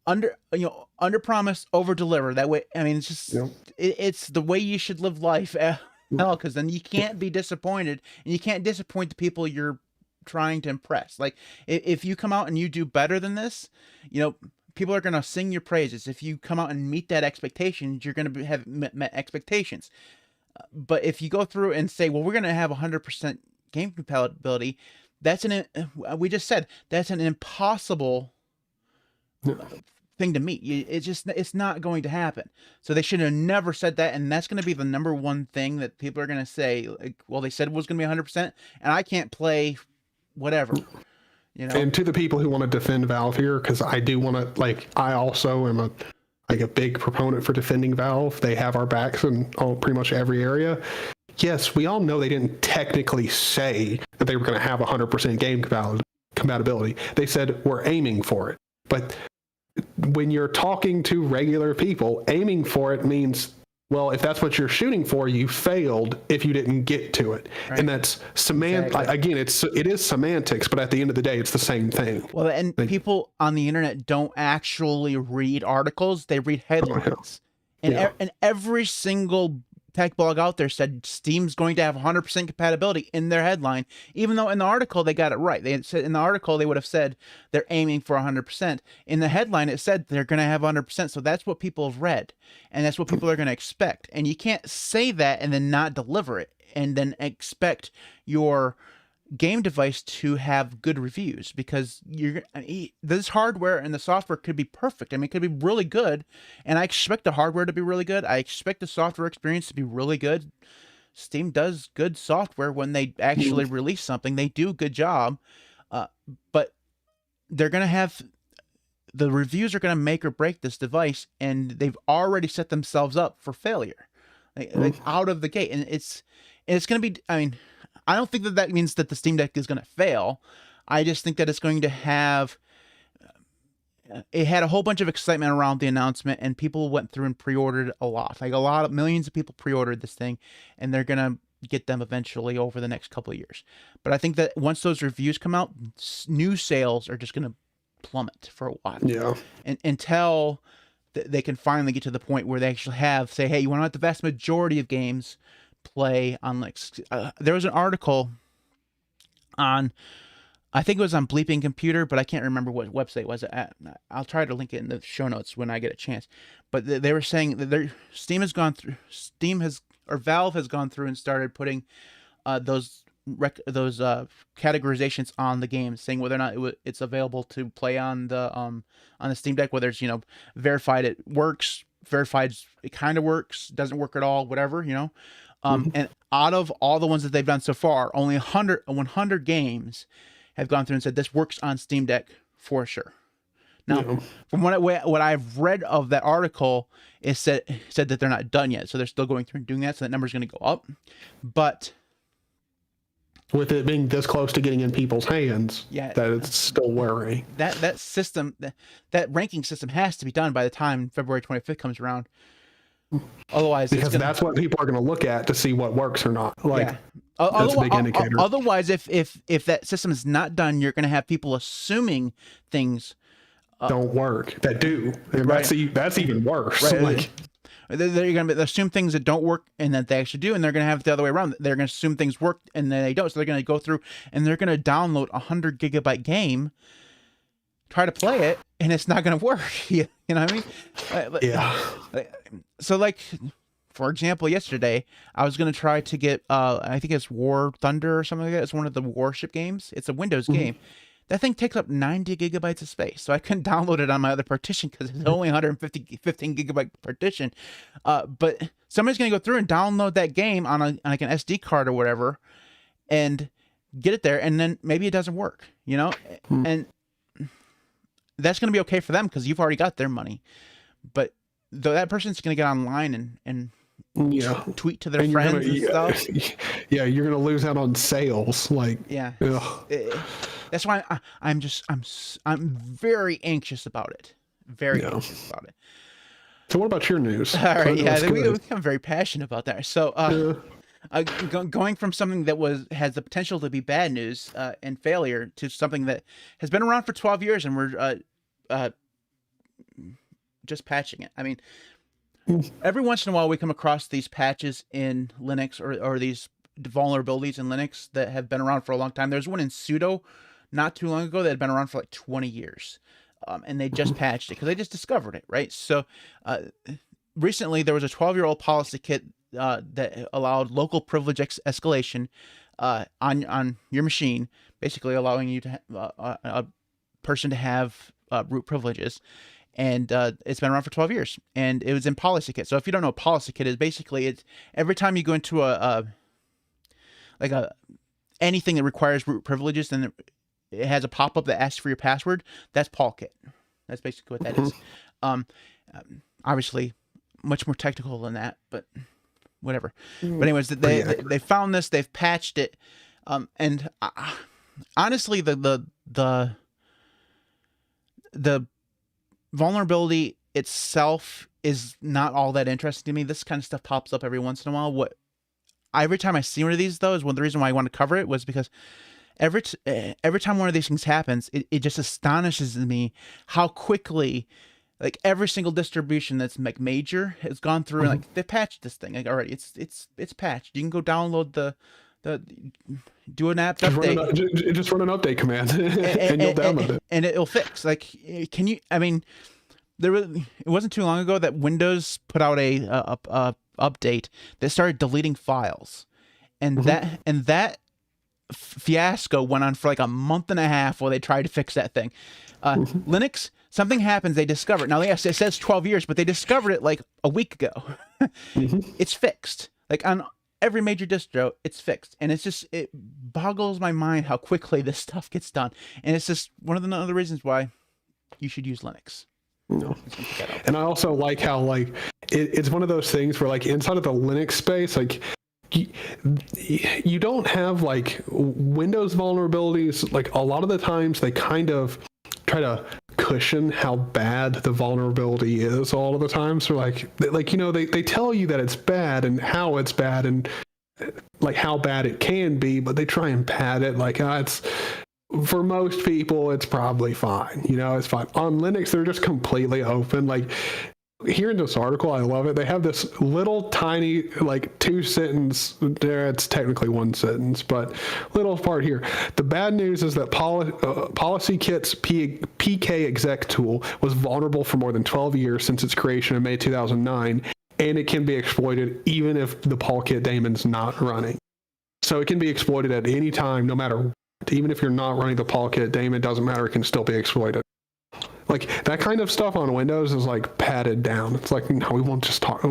Speaker 2: Under promise, over deliver. That way, I mean, it's just it's the way you should live life. Hell, because then you can't be disappointed, and you can't disappoint the people you're trying to impress. Like if you come out and you do better than this, people are gonna sing your praises. If you come out and meet that expectation, you're gonna have met expectations. But if you go through and say, well, we're gonna have 100% game compatibility, we just said that's an impossible thing to meet. It's not going to happen. So they should have never said that, and that's going to be the number one thing that people are going to say. Like, well, they said it was going to be 100%, and I can't play whatever. You know?
Speaker 1: And to the people who want to defend Valve here, because I do want to, like, I also am a big proponent for defending Valve. They have our backs in pretty much every area. Yes, we all know they didn't technically say that they were going to have 100% game compatibility. They said we're aiming for it. But when you're talking to regular people, aiming for it means, well, if that's what you're shooting for, you failed if you didn't get to it. Right. And that's
Speaker 2: exactly.
Speaker 1: Again, it is semantics, but at the end of the day, it's the same thing.
Speaker 2: Well, and people on the internet don't actually read articles; they read headlines. And every single tech blog out there said Steam's going to have 100% compatibility in their headline, even though in the article they got it right. They said in the article they would have said they're aiming for 100%. In the headline it said they're going to have 100%. So that's what people have read, and that's what people are going to expect. And you can't say that and then not deliver it, and then expect your game device to have good reviews, because this hardware and the software could be perfect. I mean, it could be really good, and I expect the hardware to be really good. I expect the software experience to be really good. Steam does good software when they actually release something. They do a good job, but they're going to have, the reviews are going to make or break this device, and they've already set themselves up for failure, like out of the gate. And it's going to be, I mean, I don't think that means that the Steam Deck is going to fail. I just think that it's going to have, it had a whole bunch of excitement around the announcement, and people went through and pre-ordered a lot. Like millions of people pre-ordered this thing, and they're going to get them eventually over the next couple of years. But I think that once those reviews come out, new sales are just going to plummet for a while.
Speaker 1: Yeah.
Speaker 2: And until they can finally get to the point where they actually say, hey, you want to let the vast majority of games play on Linux. There was an article on, I think it was on Bleeping Computer, but I can't remember what website was it at. I'll try to link it in the show notes when I get a chance. But they were saying that Valve has gone through and started putting those categorizations on the game, saying whether or not it's available to play on the Steam Deck, whether it's, verified it works, verified it kind of works, doesn't work at all, whatever, And out of all the ones that they've done so far, only 100 games have gone through and said this works on Steam Deck for sure. Now, from what I've read of that article, it said that they're not done yet, so they're still going through and doing that. So that number's going to go up, but
Speaker 1: with it being this close to getting in people's hands, that it's still worrying.
Speaker 2: That system, that ranking system, has to be done by the time February 25th comes around. Otherwise,
Speaker 1: because that's what people are going to look at to see what works or not. That's a big indicator.
Speaker 2: Otherwise, if that system is not done, you're going to have people assuming things
Speaker 1: don't work that do, and that's even worse.
Speaker 2: Right. They're going to assume things that don't work and that they actually do, and they're going to have it the other way around. They're going to assume things work and then they don't. So they're going to go through and they're going to download a 100 gigabyte game, try to play it, and it's not going to work. You know what I mean?
Speaker 1: Yeah.
Speaker 2: So, like, for example, yesterday I was going to try to get, I think it's War Thunder or something like that. It's one of the warship games. It's a Windows game. That thing takes up 90 gigabytes of space, so I couldn't download it on my other partition because it's only 15 gigabyte partition. But somebody's going to go through and download that game on like an SD card or whatever, and get it there, and then maybe it doesn't work, and that's going to be okay for them because you've already got their money. But that person's going to get online and tweet to their friends and stuff.
Speaker 1: Yeah, you're going to lose out on sales.
Speaker 2: That's why I'm very anxious about it. Very anxious about it.
Speaker 1: So what about your news?
Speaker 2: All right, we become very passionate about that. So going from something that has the potential to be bad news and failure to something that has been around for 12 years and we're just patching it. I mean, every once in a while we come across these patches in Linux or these vulnerabilities in Linux that have been around for a long time. There's one in sudo not too long ago that had been around for like 20 years. And they just patched it because they just discovered it, right? So recently there was a 12-year-old policy kit that allowed local privilege escalation on your machine, basically allowing you to a person to have root privileges. And it's been around for 12 years, and it was in policy kit. So if you don't know what policy kit is, basically it's every time you go into anything that requires root privileges, then it has a pop-up that asks for your password. That's polkit. That's basically what that is. Obviously much more technical than that, but whatever. But anyways, they found this, they've patched it. And honestly, the vulnerability itself is not all that interesting to me. This kind of stuff pops up every once in a while. Every time I see one of these, though, is one of the reasons why I want to cover it was because every time one of these things happens, it just astonishes me how quickly, like, every single distribution that's like major has gone through and like they patched this thing. Like, already it's patched. You can go download do an app update.
Speaker 1: Just run an update command and you'll download it.
Speaker 2: And it'll fix. Like, can you, I mean, it wasn't too long ago that Windows put out a update that started deleting files. And that fiasco went on for like a month and a half while they tried to fix that thing. Linux, something happens, they discover it. Now, yes, it says 12 years, but they discovered it like a week ago. It's fixed. Like, on every major distro, it's fixed. And it boggles my mind how quickly this stuff gets done. And it's just one of the other reasons why you should use Linux.
Speaker 1: No. And I also like how, like, it's one of those things where, like, inside of the Linux space, like, you don't have, like, Windows vulnerabilities. Like, a lot of the times they kind of try to cushion how bad the vulnerability is all of the time. So, like you know, they tell you that it's bad and how it's bad and, like, how bad it can be, but they try and pad it like, it's, for most people, it's probably fine. You know, it's fine. On Linux, they're just completely open. Like, here in this article, I love it. They have this little tiny, like, 2-sentence, there it's technically 1 sentence, but little part here. The bad news is that Policy Kit's PK exec tool was vulnerable for more than 12 years since its creation in May 2009, and it can be exploited even if the polkit daemon's not running. So it can be exploited at any time, no matter what. Even if you're not running the polkit daemon, doesn't matter, it can still be exploited. Like, that kind of stuff on Windows is, like, padded down. It's like, no, we won't talk.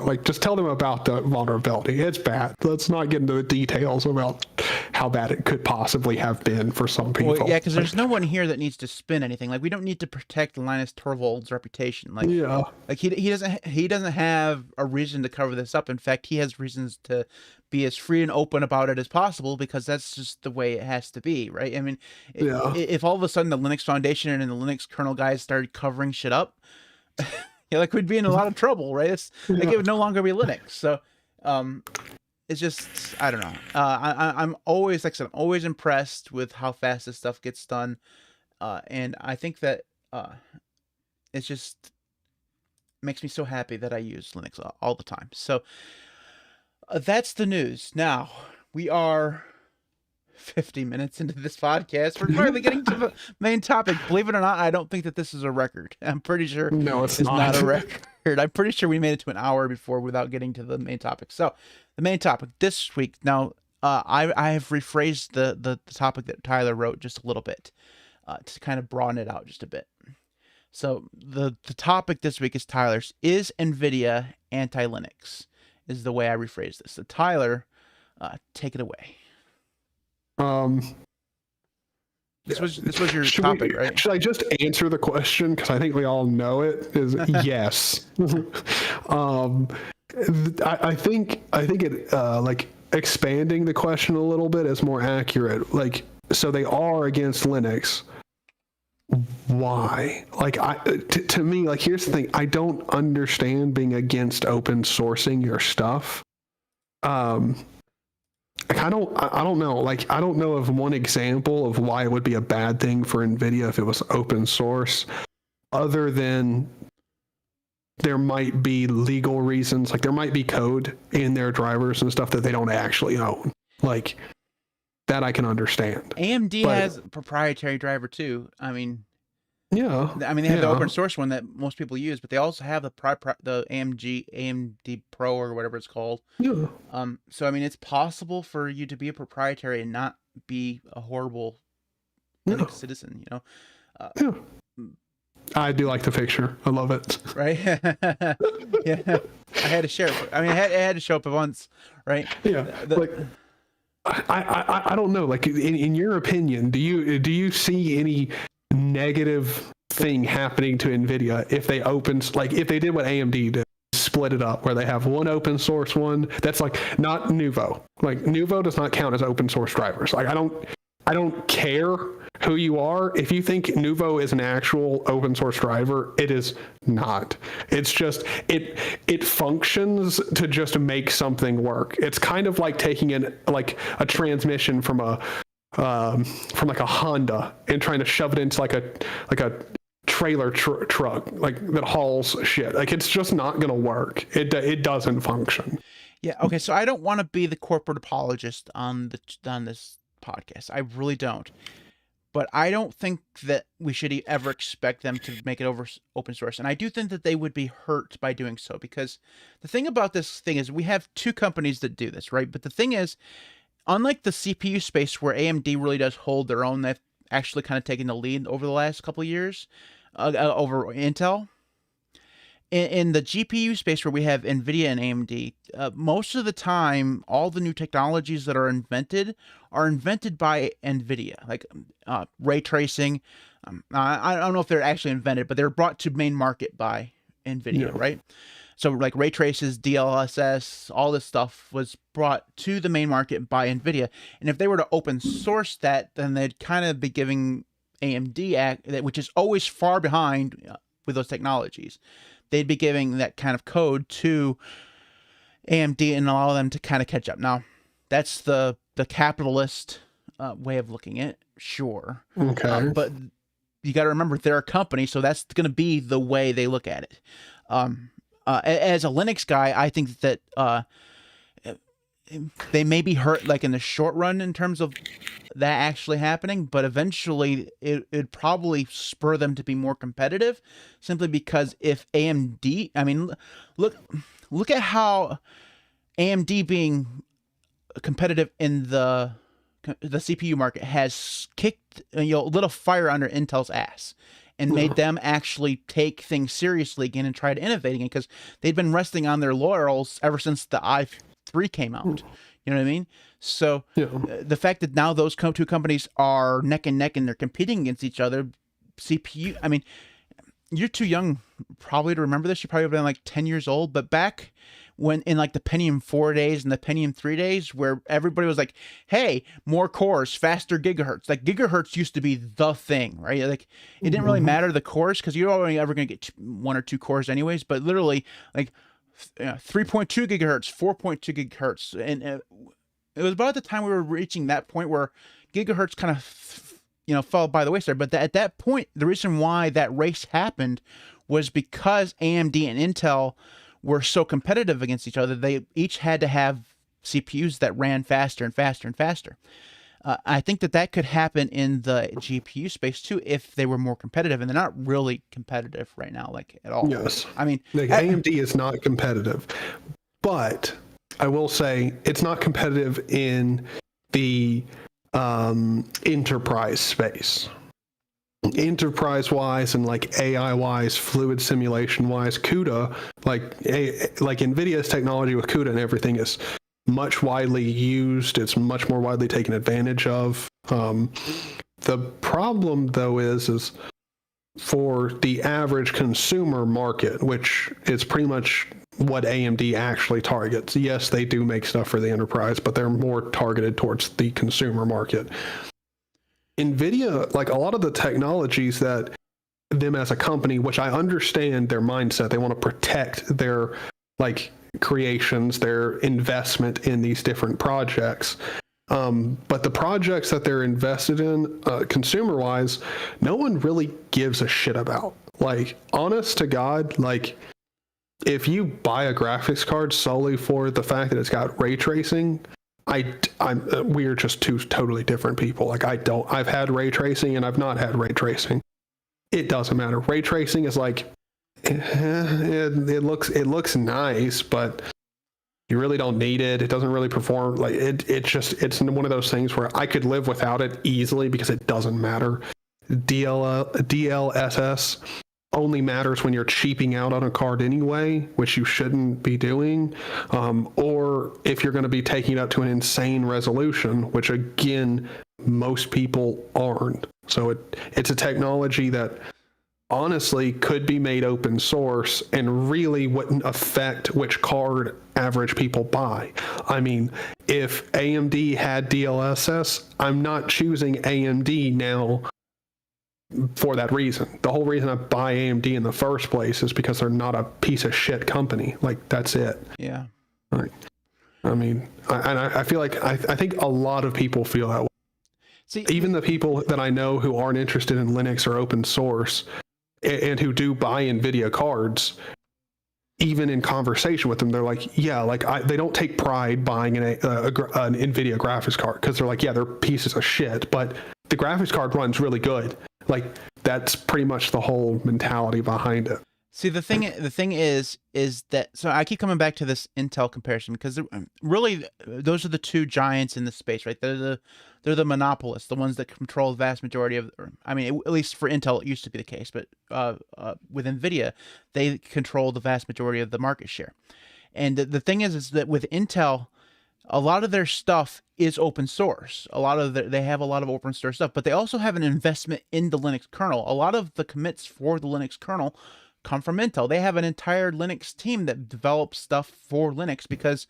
Speaker 1: Like, just tell them about the vulnerability. It's bad. Let's not get into the details about how bad it could possibly have been for some people.
Speaker 2: Well, yeah, because there's no one here that needs to spin anything. Like, we don't need to protect Linus Torvalds' reputation. Like,
Speaker 1: yeah.
Speaker 2: Like, he doesn't have a reason to cover this up. In fact, he has reasons to be as free and open about it as possible, because that's just the way it has to be, right? I mean, if all of a sudden the Linux Foundation and the Linux kernel guys started covering shit up, like, we'd be in a lot of trouble, right? Like, it would no longer be Linux. So, it's just, I don't know. I'm always, like I said, I'm always impressed with how fast this stuff gets done, and I think that it just makes me so happy that I use Linux all the time. So. That's the news. Now, we are 50 minutes into this podcast. We're finally getting to the main topic. Believe it or not, I don't think that this is a record. I'm pretty sure
Speaker 1: it's
Speaker 2: not a record. I'm pretty sure we made it to an hour before without getting to the main topic. So, the main topic this week. Now, I have rephrased the topic that Tyler wrote just a little bit to kind of broaden it out just a bit. So, the topic this week is Tyler's. Is NVIDIA anti-Linux? Is the way I rephrase this. So, Tyler, take it away. This was your topic, right?
Speaker 1: Should I just answer the question, because I think we all know it? Is yes. I think it like, expanding the question a little bit is more accurate. Like, so they are against Linux. Why? Like, to me, like, here's the thing. I don't understand being against open sourcing your stuff. Like, I don't know. Like, I don't know of one example of why it would be a bad thing for NVIDIA if it was open source, other than there might be legal reasons. Like, there might be code in their drivers and stuff that they don't actually own. Like, that I can understand.
Speaker 2: AMD has a proprietary driver too. I mean,
Speaker 1: yeah.
Speaker 2: I mean, they have the open source one that most people use, but they also have the AMD Pro or whatever it's called.
Speaker 1: Yeah.
Speaker 2: So I mean, it's possible for you to be a proprietary and not be a horrible Linux citizen, you know.
Speaker 1: I do like the picture. I love it.
Speaker 2: Right? Yeah. I had to share it. I mean, it had to show up at once, right?
Speaker 1: Yeah. Like, I don't know. Like, in your opinion, do you see any negative thing happening to NVIDIA if they if they did what AMD did, split it up, where they have one open source one that's like not Nouveau. Like, Nouveau does not count as open source drivers. Like, I don't care who you are. If you think Nouveau is an actual open source driver, it is not. It's just it functions to just make something work. It's kind of like taking a transmission from a Honda and trying to shove it into like a trailer truck that hauls shit. Like, it's just not gonna work. It doesn't function.
Speaker 2: Yeah. Okay. So I don't want to be the corporate apologist on this podcast. I really don't. But I don't think that we should ever expect them to make it open source. And I do think that they would be hurt by doing so, because the thing about this thing is we have two companies that do this, right? But the thing is, unlike the CPU space where AMD really does hold their own, they've actually kind of taken the lead over the last couple of years over Intel. In the GPU space where we have NVIDIA and AMD, most of the time, all the new technologies that are invented by NVIDIA, like ray tracing. I don't know if they're actually invented, but they're brought to main market by NVIDIA, right? So like ray traces, DLSS, all this stuff was brought to the main market by NVIDIA. And if they were to open source that, then they'd kind of be giving AMD, which is always far behind with those technologies, they'd be giving that kind of code to AMD and allow them to kind of catch up. Now, that's the capitalist way of looking at it, sure.
Speaker 1: Okay.
Speaker 2: But you got to remember, they're a company, so that's going to be the way they look at it. As a Linux guy, I think that they may be hurt like in the short run in terms of that actually happening, but eventually it'd probably spur them to be more competitive, simply because if AMD, I mean, look at how AMD being competitive in the CPU market has kicked lit a fire under Intel's ass and made them actually take things seriously again and try to innovate again, because they'd been resting on their laurels ever since the i3 came out. You know what I mean? So the fact that now those two companies are neck and neck and they're competing against each other, CPU, I mean, you're too young probably to remember this. You probably have been like 10 years old, but back when in like the Pentium 4 days and the Pentium 3 days, where everybody was like, hey, more cores, faster gigahertz. Like, gigahertz used to be the thing, right? Like, it didn't really matter the cores, because you're only ever going to get 1 or 2 cores anyways, but literally like 3.2 gigahertz, 4.2 gigahertz. And it was about the time we were reaching that point where gigahertz kind of fell by the wayside. But at that point, the reason why that race happened was because AMD and Intel were so competitive against each other. They each had to have CPUs that ran faster and faster and faster. I think that could happen in the GPU space too if they were more competitive, and they're not really competitive right now, like at all.
Speaker 1: Yes.
Speaker 2: I mean,
Speaker 1: AMD is not competitive, but I will say it's not competitive in the enterprise space. Enterprise-wise and like AI-wise, fluid simulation-wise, CUDA, like NVIDIA's technology with CUDA and everything is much widely used. It's much more widely taken advantage of. The problem, though, is for the average consumer market, which is pretty much what AMD actually targets. Yes, they do make stuff for the enterprise, but they're more targeted towards the consumer market. NVIDIA, like a lot of the technologies that them as a company, which I understand their mindset, they want to protect their like creations, their investment in these different projects. But the projects that they're invested in, consumer-wise, no one really gives a shit about. Like, honest to God, like, if you buy a graphics card solely for the fact that it's got ray tracing, we're just two totally different people. Like, I've had ray tracing and I've not had ray tracing. It doesn't matter. Ray tracing is like, it looks nice, but you really don't need it. It doesn't really perform. Like, it's one of those things where I could live without it easily because it doesn't matter. DLSS, only matters when you're cheaping out on a card anyway, which you shouldn't be doing, or if you're going to be taking it up to an insane resolution, which again, most people aren't. So it's a technology that honestly could be made open source and really wouldn't affect which card average people buy. I mean, if AMD had DLSS, I'm not choosing AMD now for that reason. The whole reason I buy AMD in the first place is because they're not a piece of shit company. Like, that's it.
Speaker 2: Yeah.
Speaker 1: Like, I mean, I feel like I think a lot of people feel that way.
Speaker 2: See,
Speaker 1: even the people that I know who aren't interested in Linux or open source and who do buy NVIDIA cards, even in conversation with them, they're like, yeah, like they don't take pride buying an NVIDIA graphics card, because they're like, yeah, they're pieces of shit, but the graphics card runs really good. Like, that's pretty much the whole mentality behind it.
Speaker 2: See, the thing is that, so I keep coming back to this Intel comparison, because really those are the two giants in the space, right? They're the monopolists, the ones that control the vast majority of, I mean, at least for Intel, it used to be the case, but with NVIDIA, they control the vast majority of the market share. And the thing is that with Intel, a lot of their stuff is open source. They have a lot of open source stuff, but they also have an investment in the Linux kernel. A lot of the commits for the Linux kernel come from Intel. They have an entire Linux team that develops stuff for Linux, because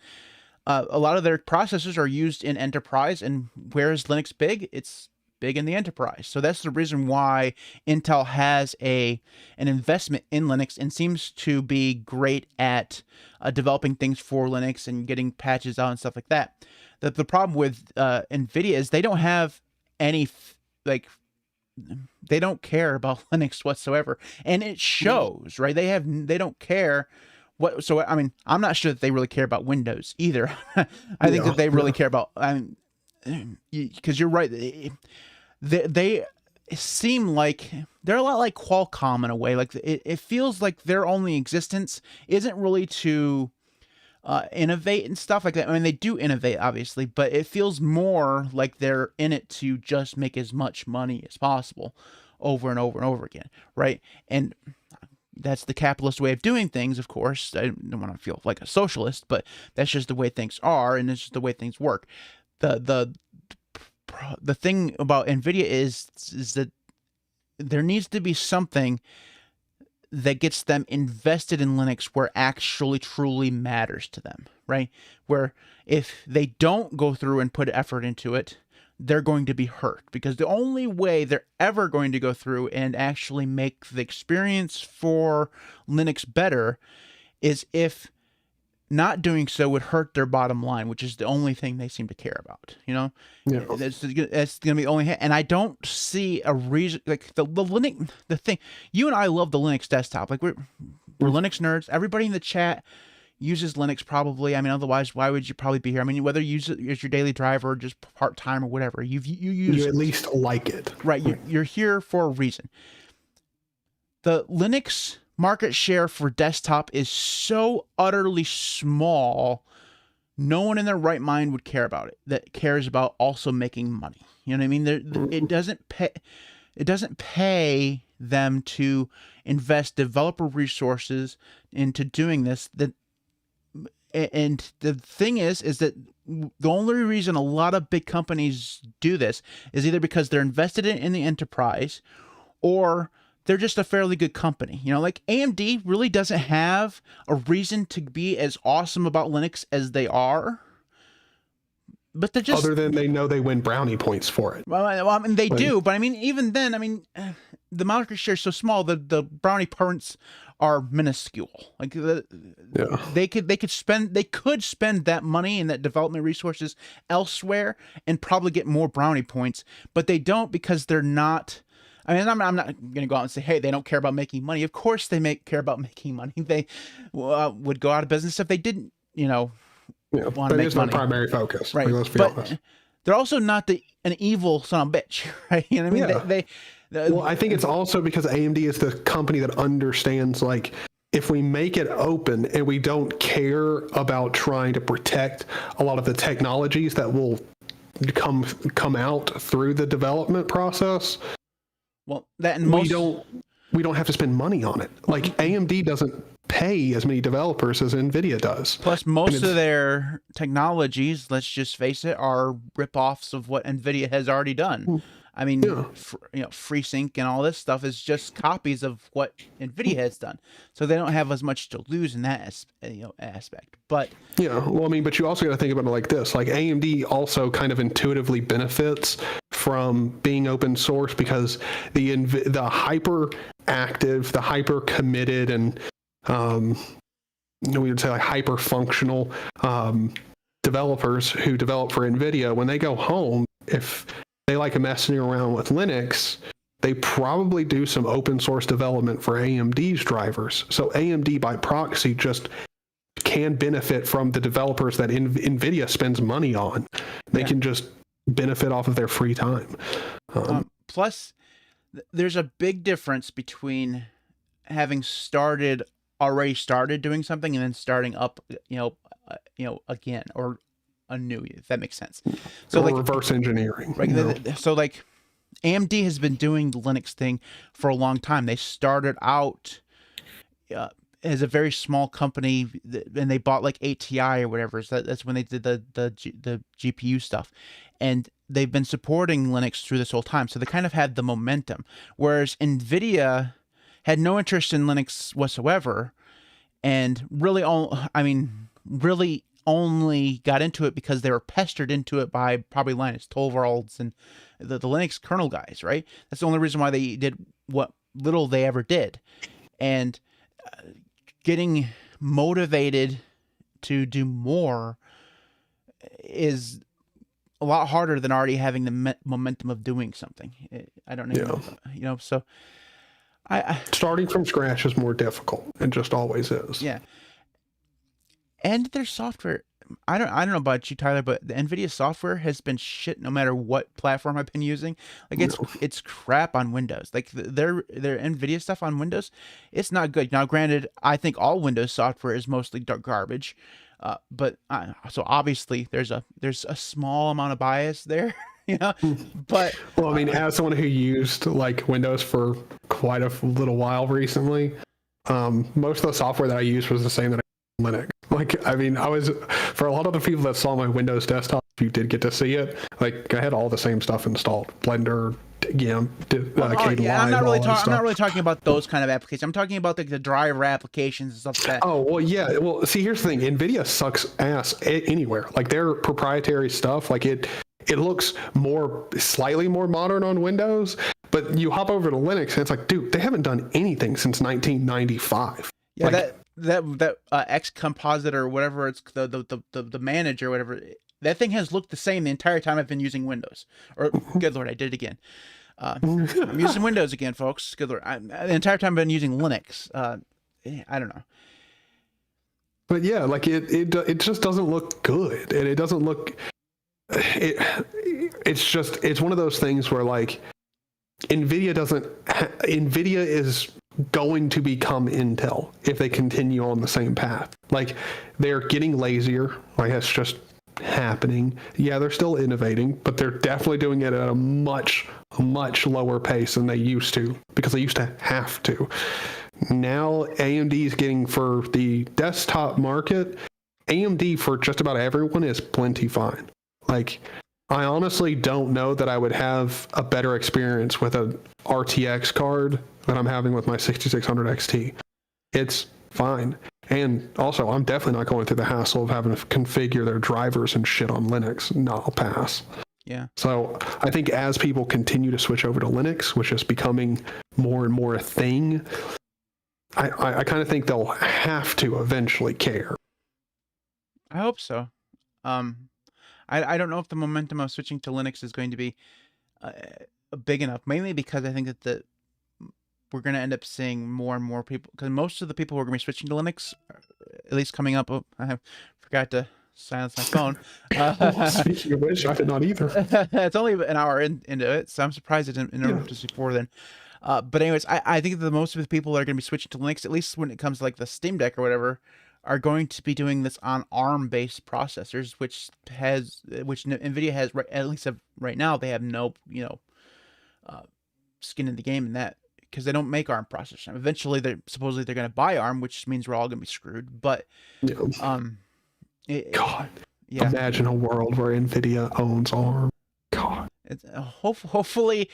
Speaker 2: a lot of their processors are used in enterprise, and where is Linux big? It's big in the enterprise. So that's the reason why Intel has an investment in Linux and seems to be great at developing things for Linux and getting patches out and stuff like that. The problem with NVIDIA is they don't have any, they don't care about Linux whatsoever, and it shows, right? They don't care what. So I mean, I'm not sure that they really care about Windows either. I think that they really care about. I mean, because you're right. They seem like they're a lot like Qualcomm in a way. Like it feels like their only existence isn't really to innovate and stuff like that. I mean, they do innovate, obviously, but it feels more like they're in it to just make as much money as possible over and over and over again, right? And that's the capitalist way of doing things, of course. I don't want to feel like a socialist, but that's just the way things are, and it's just the way things work. The thing about NVIDIA is that there needs to be something that gets them invested in Linux where actually truly matters to them, right? Where if they don't go through and put effort into it, they're going to be hurt, because the only way they're ever going to go through and actually make the experience for Linux better is if not doing so would hurt their bottom line, which is the only thing they seem to care about. You know,
Speaker 1: Yeah.
Speaker 2: that's going to be the only. And I don't see a reason, like the Linux. The thing, you and I love the Linux desktop. Like we're Linux nerds. Everybody in the chat uses Linux probably. I mean, otherwise, why would you probably be here? I mean, whether you use it as your daily driver or just part time or whatever, you use.
Speaker 1: You at least like it,
Speaker 2: right? You're here for a reason. The Linux market share for desktop is so utterly small, no one in their right mind would care about it, that cares about also making money. You know what I mean? It doesn't pay them to invest developer resources into doing this. And the thing is that the only reason a lot of big companies do this is either because they're invested in the enterprise, or they're just a fairly good company. You know, like AMD really doesn't have a reason to be as awesome about Linux as they are. But they're just,
Speaker 1: other than they know they win brownie points for it.
Speaker 2: Well, I mean, they do, but I mean, even then, I mean, the market share is so small that the brownie points are minuscule. Like they could spend that money and that development resources elsewhere and probably get more brownie points, but they don't, because they're not. I mean, I'm not going to go out and say, hey, they don't care about making money. Of course they care about making money. They would go out of business if they didn't, want to make money.
Speaker 1: That is my primary focus.
Speaker 2: Right.
Speaker 1: Let's be honest.
Speaker 2: They're also not an evil son of a bitch, right? You know what I mean?
Speaker 1: Yeah. Well, I think it's also because AMD is the company that understands, like, if we make it open and we don't care about trying to protect a lot of the technologies that will come out through the development process,
Speaker 2: well, that and
Speaker 1: we don't we don't have to spend money on it. Like AMD doesn't pay as many developers as NVIDIA does.
Speaker 2: Plus, most of their technologies, let's just face it, are ripoffs of what NVIDIA has already done. I mean,
Speaker 1: Yeah.
Speaker 2: FreeSync and all this stuff is just copies of what NVIDIA has done. So they don't have as much to lose in that aspect. But
Speaker 1: yeah, well, I mean, but you also got to think about it like this. Like AMD also kind of intuitively benefits from being open source because the hyper active, the hyper committed, and we would say like hyper functional developers who develop for NVIDIA, when they go home, if they like messing around with Linux, they probably do some open source development for AMD's drivers. So AMD by proxy just can benefit from the developers that NVIDIA spends money on. They can just benefit off of their free time.
Speaker 2: Plus, there's a big difference between having already started doing something and then starting up, again, or anew, if that makes sense. So like
Speaker 1: reverse engineering.
Speaker 2: Right. So like AMD has been doing the Linux thing for a long time. They started out as a very small company, and they bought like ATI or whatever. So that's when they did the GPU stuff, and they've been supporting Linux through this whole time. So they kind of had the momentum, whereas NVIDIA had no interest in Linux whatsoever, and really only got into it because they were pestered into it by probably Linus Torvalds and the Linux kernel guys, right? That's the only reason why they did what little they ever did. And getting motivated to do more is a lot harder than already having the momentum of doing something. I don't know. So
Speaker 1: starting from scratch is more difficult. It just always is.
Speaker 2: Yeah. And their software, I don't know about you, Tyler, but the NVIDIA software has been shit no matter what platform I've been using. Like it's crap on Windows. Like their NVIDIA stuff on Windows, it's not good. Now, granted, I think all Windows software is mostly garbage, but so obviously there's a small amount of bias there. But
Speaker 1: well, I mean, as someone who used like Windows for quite a little while recently, most of the software that I used was the same that I used on Linux. Like, I mean, for a lot of the people that saw my Windows desktop, if you did get to see it, like I had all the same stuff installed. Blender,
Speaker 2: I'm not really talking about those kind of applications. I'm talking about the driver applications and stuff like that.
Speaker 1: Oh, well, yeah. Well, see, here's the thing. NVIDIA sucks ass anywhere. Like their proprietary stuff, like it looks slightly more modern on Windows, but you hop over to Linux and it's like, dude, they haven't done anything since 1995.
Speaker 2: Yeah, like, that X composite or whatever, it's the manager or whatever, that thing has looked the same the entire time I've been using Windows. Or good Lord, I did it again. I'm using Windows again, folks. Good Lord, the entire time I've been using Linux. I don't know.
Speaker 1: But yeah, like it just doesn't look good, and it doesn't look. It's one of those things where like NVIDIA is going to become Intel if they continue on the same path. Like they're getting lazier. Like that's just happening. Yeah, they're still innovating, but they're definitely doing it at a much lower pace than they used to, because they used to have to. Now AMD is getting, for the desktop market, AMD for just about everyone is plenty fine. Like, I honestly don't know that I would have a better experience with an RTX card than I'm having with my 6600 XT. It's fine. And also, I'm definitely not going through the hassle of having to configure their drivers and shit on Linux. No, I'll pass.
Speaker 2: Yeah.
Speaker 1: So I think as people continue to switch over to Linux, which is becoming more and more a thing, I kind of think they'll have to eventually care.
Speaker 2: I hope so. I don't know if the momentum of switching to Linux is going to be big enough, mainly because I think that we're going to end up seeing more and more people, because most of the people who are going to be switching to Linux, at least coming up, I forgot to silence my phone.
Speaker 1: Speaking of which, I did not either.
Speaker 2: It's only an hour into it, so I'm surprised it didn't interrupt us before then. But anyways, I think that most of the people that are going to be switching to Linux, at least when it comes to like the Steam Deck or whatever, are going to be doing this on ARM-based processors, which NVIDIA has, at least right now, they have no skin in the game in that because they don't make ARM processors. Eventually, supposedly they're going to buy ARM, which means we're all going to be screwed. But
Speaker 1: God, imagine a world where NVIDIA owns ARM. God,
Speaker 2: hopefully,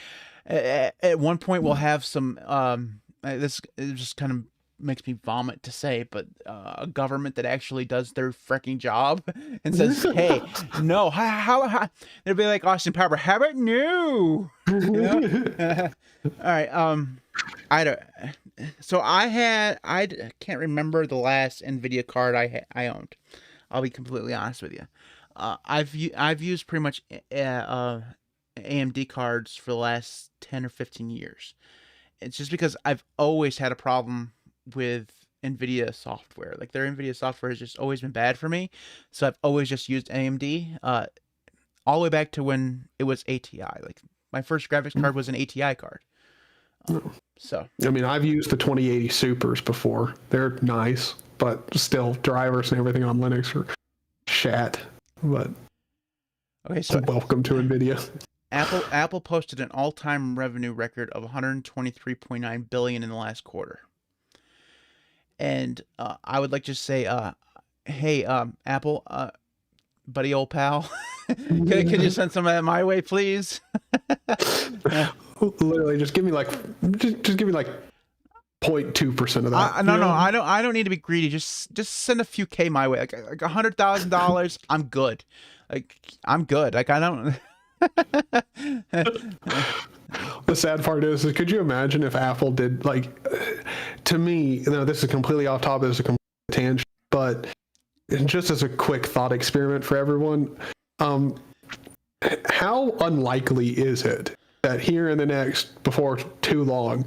Speaker 2: at one point we'll have some. This it just kind of makes me vomit to say, but a government that actually does their freaking job and says, "Hey, no, how they'll be like Austin Power, how about no?" You know? All right, I don't. So I can't remember the last NVIDIA card I owned. I'll be completely honest with you. I've used pretty much AMD cards for the last 10 or 15 years. It's just because I've always had a problem with NVIDIA software. Like their NVIDIA software has just always been bad for me. So I've always just used AMD all the way back to when it was ATI. Like my first graphics card was an ATI card. So
Speaker 1: I mean, I've used the 2080 Supers before. They're nice, but still drivers and everything on Linux are shat. But
Speaker 2: okay, so
Speaker 1: welcome to NVIDIA.
Speaker 2: Apple posted an all-time revenue record of 123.9 billion in the last quarter. And I would like to say, hey, Apple, buddy, old pal, could you send some of that my way, please?
Speaker 1: Literally, just give me like 0.2% of that.
Speaker 2: No, I don't need to be greedy. Just send a few K my way, like $100,000. I'm good. Like I'm good. Like I don't.
Speaker 1: The sad part is, could you imagine if Apple did, like, to me, this is completely off topic, this is a complete tangent, but just as a quick thought experiment for everyone, how unlikely is it that here in the next, before too long,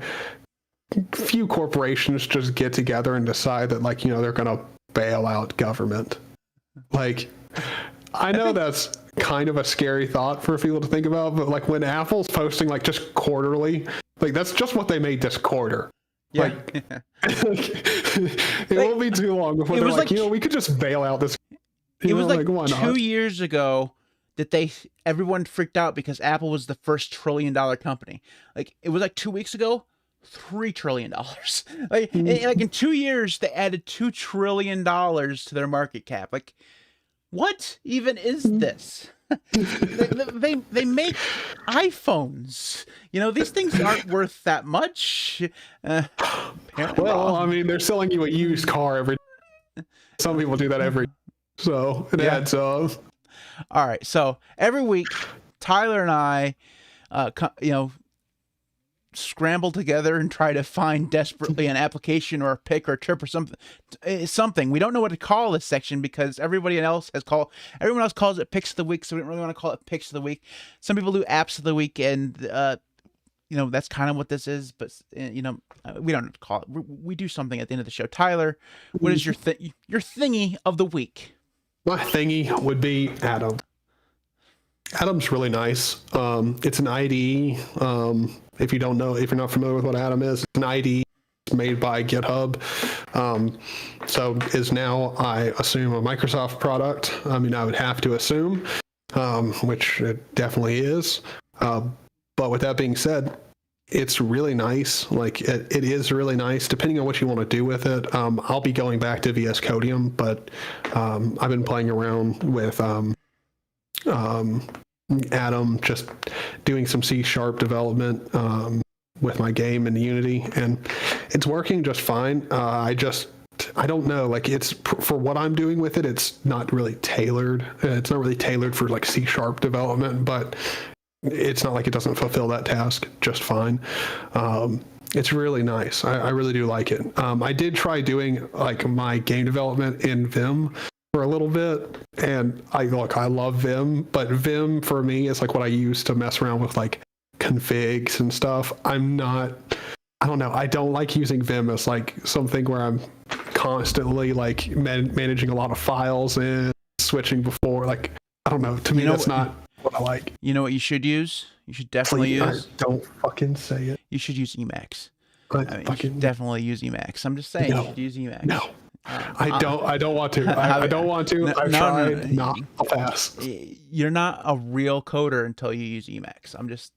Speaker 1: few corporations just get together and decide that, like, they're going to bail out government? Like, I know that's kind of a scary thought for people to think about, but like when Apple's posting like just quarterly, like that's just what they made this quarter.
Speaker 2: Yeah.
Speaker 1: Like, it won't be too long before they're like, we could just bail out this.
Speaker 2: It was like 2 years ago that everyone freaked out because Apple was the first $1 trillion company. Like it was like 2 weeks ago, $3 trillion. Like in 2 years, they added $2 trillion to their market cap. Like, what even is this? they make iPhones. These things aren't worth that much.
Speaker 1: Well, I mean, they're selling you a used car every. Some people do that so it adds up.
Speaker 2: All right, so every week, Tyler and I, scramble together and try to find desperately an application or a pick or a trip or something. We don't know what to call this section because everyone else calls it picks of the week, so we don't really want to call it picks of the week. Some people do apps of the week, and that's kind of what this is, but we don't call it. We do something at the end of the show. Tyler, what is your thingy of the week?
Speaker 1: My thingy would be Atom. Atom's really nice. It's an IDE. If you're not familiar with what Atom is, it's an IDE made by GitHub. So is now, I assume, a Microsoft product. I mean, I would have to assume, which it definitely is. But with that being said, it's really nice. Like it is really nice, depending on what you want to do with it. I'll be going back to VS Codium, but I've been playing around with Atom, just doing some C# development with my game in Unity, and it's working just fine. I don't know, like it's for what I'm doing with it, it's not really tailored. It's not really tailored for like C# development, but it's not like it doesn't fulfill that task just fine. It's really nice. I really do like it. I did try doing like my game development in Vim for a little bit, and I love Vim, but Vim for me is like what I use to mess around with like configs and stuff. I don't know, I don't like using Vim as like something where I'm constantly like managing a lot of files and switching before, like, I don't know, to me that's not what I like.
Speaker 2: You know what you should use? You should definitely use.
Speaker 1: Don't fucking say it.
Speaker 2: You should use Emacs. You should definitely use Emacs. I'm just saying, you should use Emacs.
Speaker 1: No. I don't want to. I don't want to. I've tried. Not. I'll pass.
Speaker 2: You're not a real coder until you use Emacs. I'm just.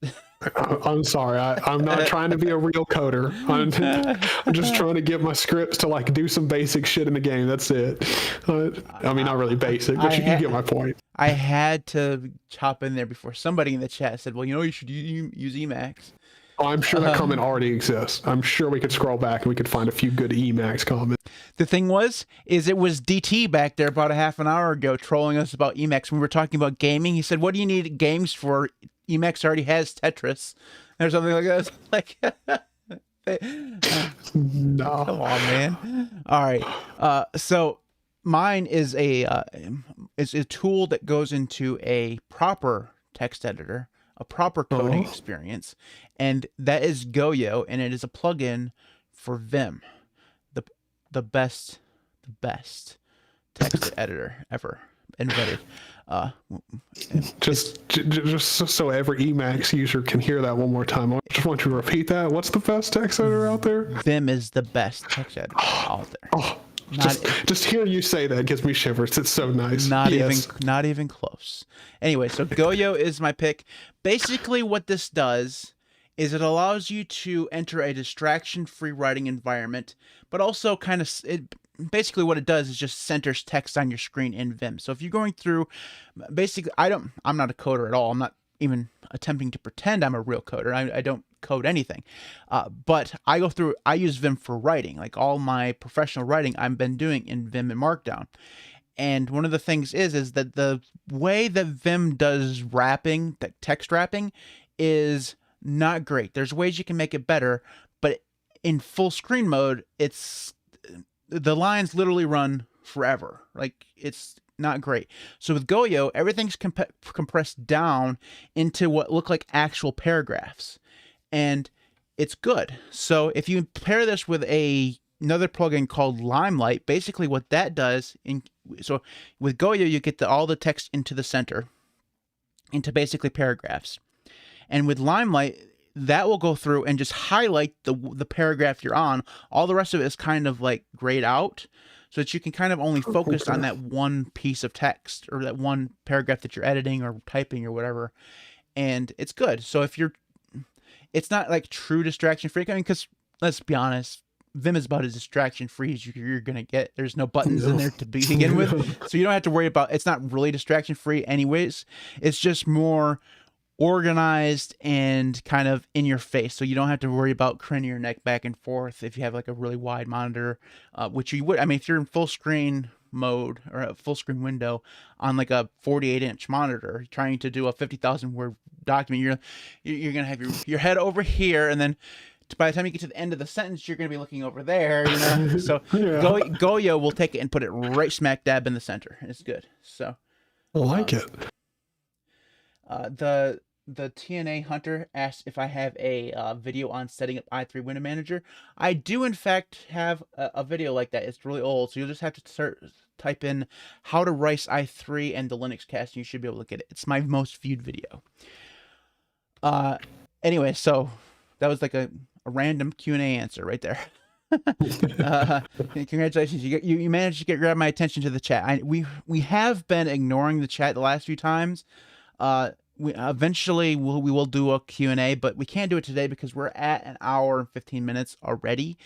Speaker 1: I'm sorry. I'm not trying to be a real coder. I'm just trying to get my scripts to like do some basic shit in the game. That's it. I mean, not really basic, but you get my point.
Speaker 2: I had to chop in there before somebody in the chat said, well, you should use Emacs.
Speaker 1: Oh, I'm sure that comment already exists. I'm sure we could scroll back and we could find a few good Emacs comments.
Speaker 2: The thing it was DT back there about a half an hour ago trolling us about Emacs. We were talking about gaming. He said, what do you need games for? Emacs already has Tetris or something like that. Like,
Speaker 1: no.
Speaker 2: Come on, man. All right. So mine is a tool that goes into a proper text editor, a proper coding experience, and that is Goyo, and it is a plugin for Vim, the best text editor ever invented.
Speaker 1: Just so every Emacs user can hear that one more time, I just want you to repeat that. What's the best text editor out there?
Speaker 2: Vim is the best text editor out there.
Speaker 1: Just hear you say that gives me shivers. It's so nice.
Speaker 2: Not even close. Anyway, so Goyo is my pick. Basically, what this does is it allows you to enter a distraction-free writing environment, but also basically what it does is just centers text on your screen in Vim. So if you're going through, basically, I'm not a coder at all. I'm not even attempting to pretend I'm a real coder. I don't code anything. But I use Vim for writing. Like all my professional writing I've been doing in Vim and Markdown. And one of the things is that the way that Vim does wrapping, text wrapping, is not great. There's ways you can make it better, but in full screen mode, the lines literally run forever. Like, it's not great. So with Goyo, everything's compressed down into what look like actual paragraphs, and it's good. So if you pair this with another plugin called Limelight, basically what that does, so with Goyo, you get all the text into the center, into basically paragraphs. And with Limelight, that will go through and just highlight the paragraph you're on. All the rest of it is kind of like grayed out, so that you can kind of only focus on that one piece of text or that one paragraph that you're editing or typing or whatever. And it's good. So it's not like true distraction free. I mean, because let's be honest, Vim is about as distraction free as you're going to get. There's no buttons in there to begin with. So you don't have to worry about, it's not really distraction free anyways. It's just more organized and kind of in your face, so you don't have to worry about craning your neck back and forth if you have like a really wide monitor, which you would. I mean, if you're in full screen mode or a full screen window on like a 48-inch monitor trying to do a 50,000 word document, you're gonna have your head over here, and then by the time you get to the end of the sentence, you're gonna be looking over there, So Goyo will take it and put it right smack dab in the center, and it's good. So
Speaker 1: I like it.
Speaker 2: The TNA Hunter asked if I have a video on setting up i3 Window Manager. I do, in fact, have a video like that. It's really old, so you'll just have to type in how to rice i3 and the Linux cast, and you should be able to get it. It's my most viewed video. Anyway, so that was like a random Q&A answer right there. Congratulations, you managed to grab my attention to the chat. We have been ignoring the chat the last few times. Eventually we will do a Q&A, but we can't do it today because we're at an hour and 15 minutes already.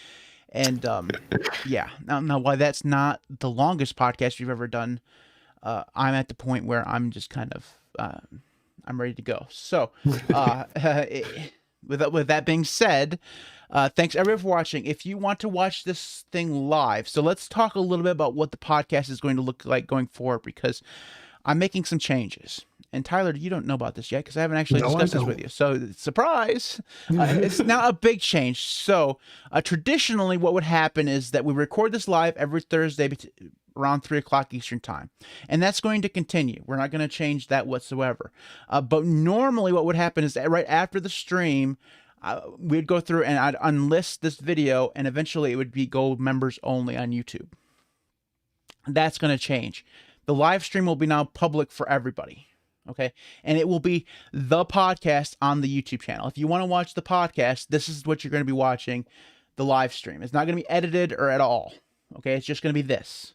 Speaker 2: And yeah, now why that's not the longest podcast we've ever done, I'm at the point where I'm just kind of I'm ready to go. So with that being said, thanks everyone for watching. If you want to watch this thing live, so let's talk a little bit about what the podcast is going to look like going forward, because I'm making some changes. And Tyler, you don't know about this yet because I haven't actually discussed this with you. So, surprise! It's not a big change. So, traditionally, what would happen is that we record this live every Thursday around 3 o'clock Eastern Time. And that's going to continue. We're not going to change that whatsoever. But normally what would happen is that right after the stream, we'd go through and I'd unlist this video, and eventually it would be Gold members only on YouTube. That's going to change. The live stream will be now public for everybody. Okay, and it will be the podcast on the YouTube channel. If you want to watch the podcast, this is what you're going to be watching, the live stream. It's not going to be edited or at all. Okay, it's just going to be this.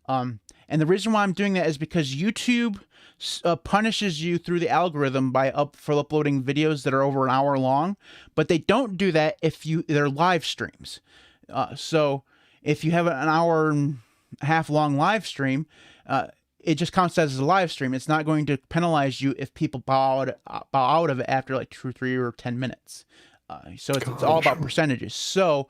Speaker 2: And the reason why I'm doing that is because YouTube punishes you through the algorithm for uploading videos that are over an hour long, but they don't do that if they're live streams. So if you have an hour and a half long live stream, it just counts as a live stream. It's not going to penalize you if people bow out of it after like 2 or 3 or 10 minutes. So it's all about percentages. So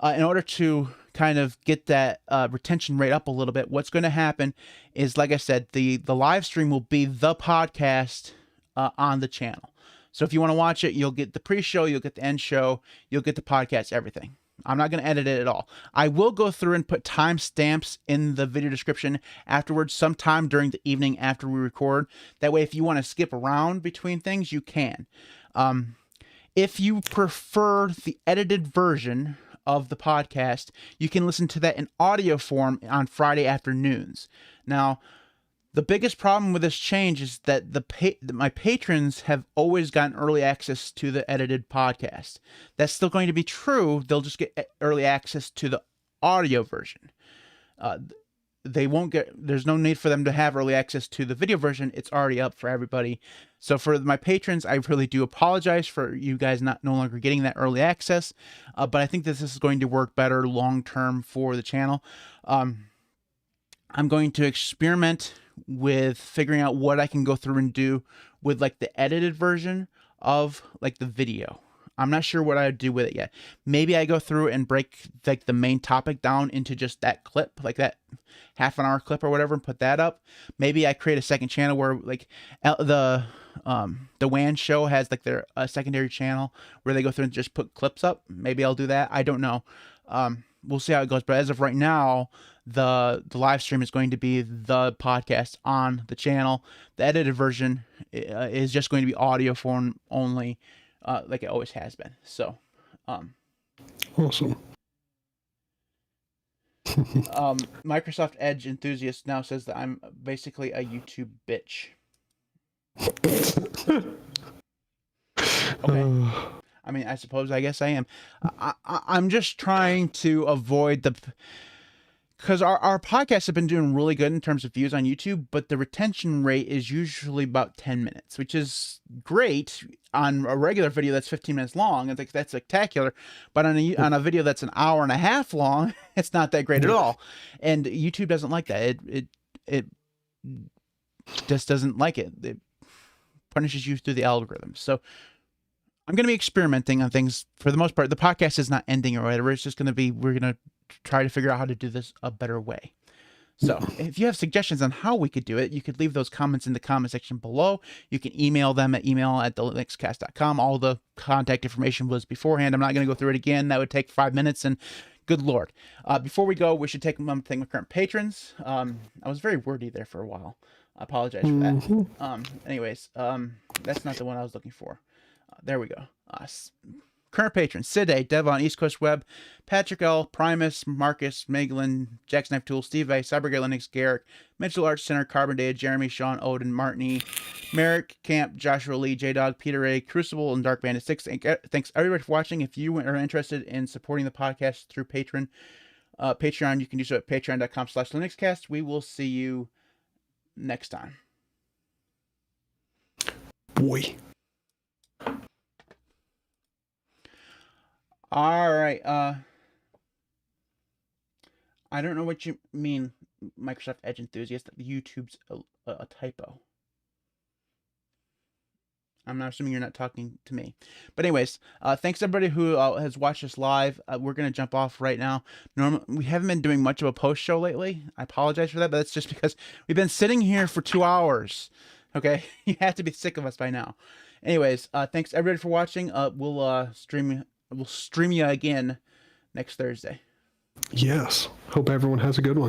Speaker 2: in order to kind of get that retention rate up a little bit, what's going to happen is, like I said, the live stream will be the podcast on the channel. So if you want to watch it, you'll get the pre-show, you'll get the end show, you'll get the podcast, everything. I'm not going to edit it at all. I will go through and put timestamps in the video description afterwards, sometime during the evening after we record. That way, if you want to skip around between things, you can. If you prefer the edited version of the podcast, you can listen to that in audio form on Friday afternoons. Now, the biggest problem with this change is that my patrons have always gotten early access to the edited podcast. That's still going to be true. They'll just get early access to the audio version. They won't get. There's no need for them to have early access to the video version. It's already up for everybody. So for my patrons, I really do apologize for you guys no longer getting that early access. But I think this is going to work better long term for the channel. I'm going to experiment with figuring out what I can go through and do with like the edited version of like the video. I'm not sure what I'd do with it yet. Maybe I go through and break like the main topic down into just that clip, like that half an hour clip or whatever, and put that up. Maybe I create a second channel where like the WAN show has like their secondary channel where they go through and just put clips up. Maybe I'll do that. I don't know. We'll see how it goes. But as of right now, the live stream is going to be the podcast on the channel. The edited version is just going to be audio form only, like it always has been. So,
Speaker 1: awesome.
Speaker 2: Microsoft Edge enthusiast now says that I'm basically a YouTube bitch. Okay. I mean, I guess I am. I'm just trying to avoid because our podcasts have been doing really good in terms of views on YouTube, but the retention rate is usually about 10 minutes, which is great on a regular video that's 15 minutes long. I think that's spectacular, but on a video that's an hour and a half long, it's not that great at all. And YouTube doesn't like that. It just doesn't like it. It punishes you through the algorithm. So I'm going to be experimenting on things. For the most part, the podcast is not ending or whatever. It's just going to be, we're going to try to figure out how to do this a better way. So if you have suggestions on how we could do it, you could leave those comments in the comment section below. You can email them at email@thelinuxcast.com. All the contact information was beforehand. I'm not going to go through it again. That would take 5 minutes, and good Lord. Before we go, we should take a moment to thank my current patrons. I was very wordy there for a while. I apologize for that. Anyways, that's not the one I was looking for. There we go. Current patrons: Syd A, Devon, EastCoastWeb, Patrick L, Primus, Marcus, Maeglin, Jack's Knife Tool, Steve A, CyberGuyLinux, Garrick, Mitchel, ArchSinner, carbondated, Jeremy, Shaun, Odin, Martini, Marek, Camp, Joshua Lee, JDawg, Peter A, Crucible, and Dark Bandit 6. Thanks everybody for watching. If you are interested in supporting the podcast through Patreon, you can do so at patreon.com/linuxcast. We will see you next time.
Speaker 1: Boy.
Speaker 2: All right. I don't know what you mean, Microsoft Edge enthusiast. YouTube's a typo. I'm not assuming you're not talking to me. But anyways, thanks everybody who has watched us live. We're going to jump off right now. Normally, we haven't been doing much of a post show lately. I apologize for that, but that's just because we've been sitting here for 2 hours. Okay? You have to be sick of us by now. Anyways, thanks everybody for watching. We'll stream you again next Thursday.
Speaker 1: Yes. Hope everyone has a good one.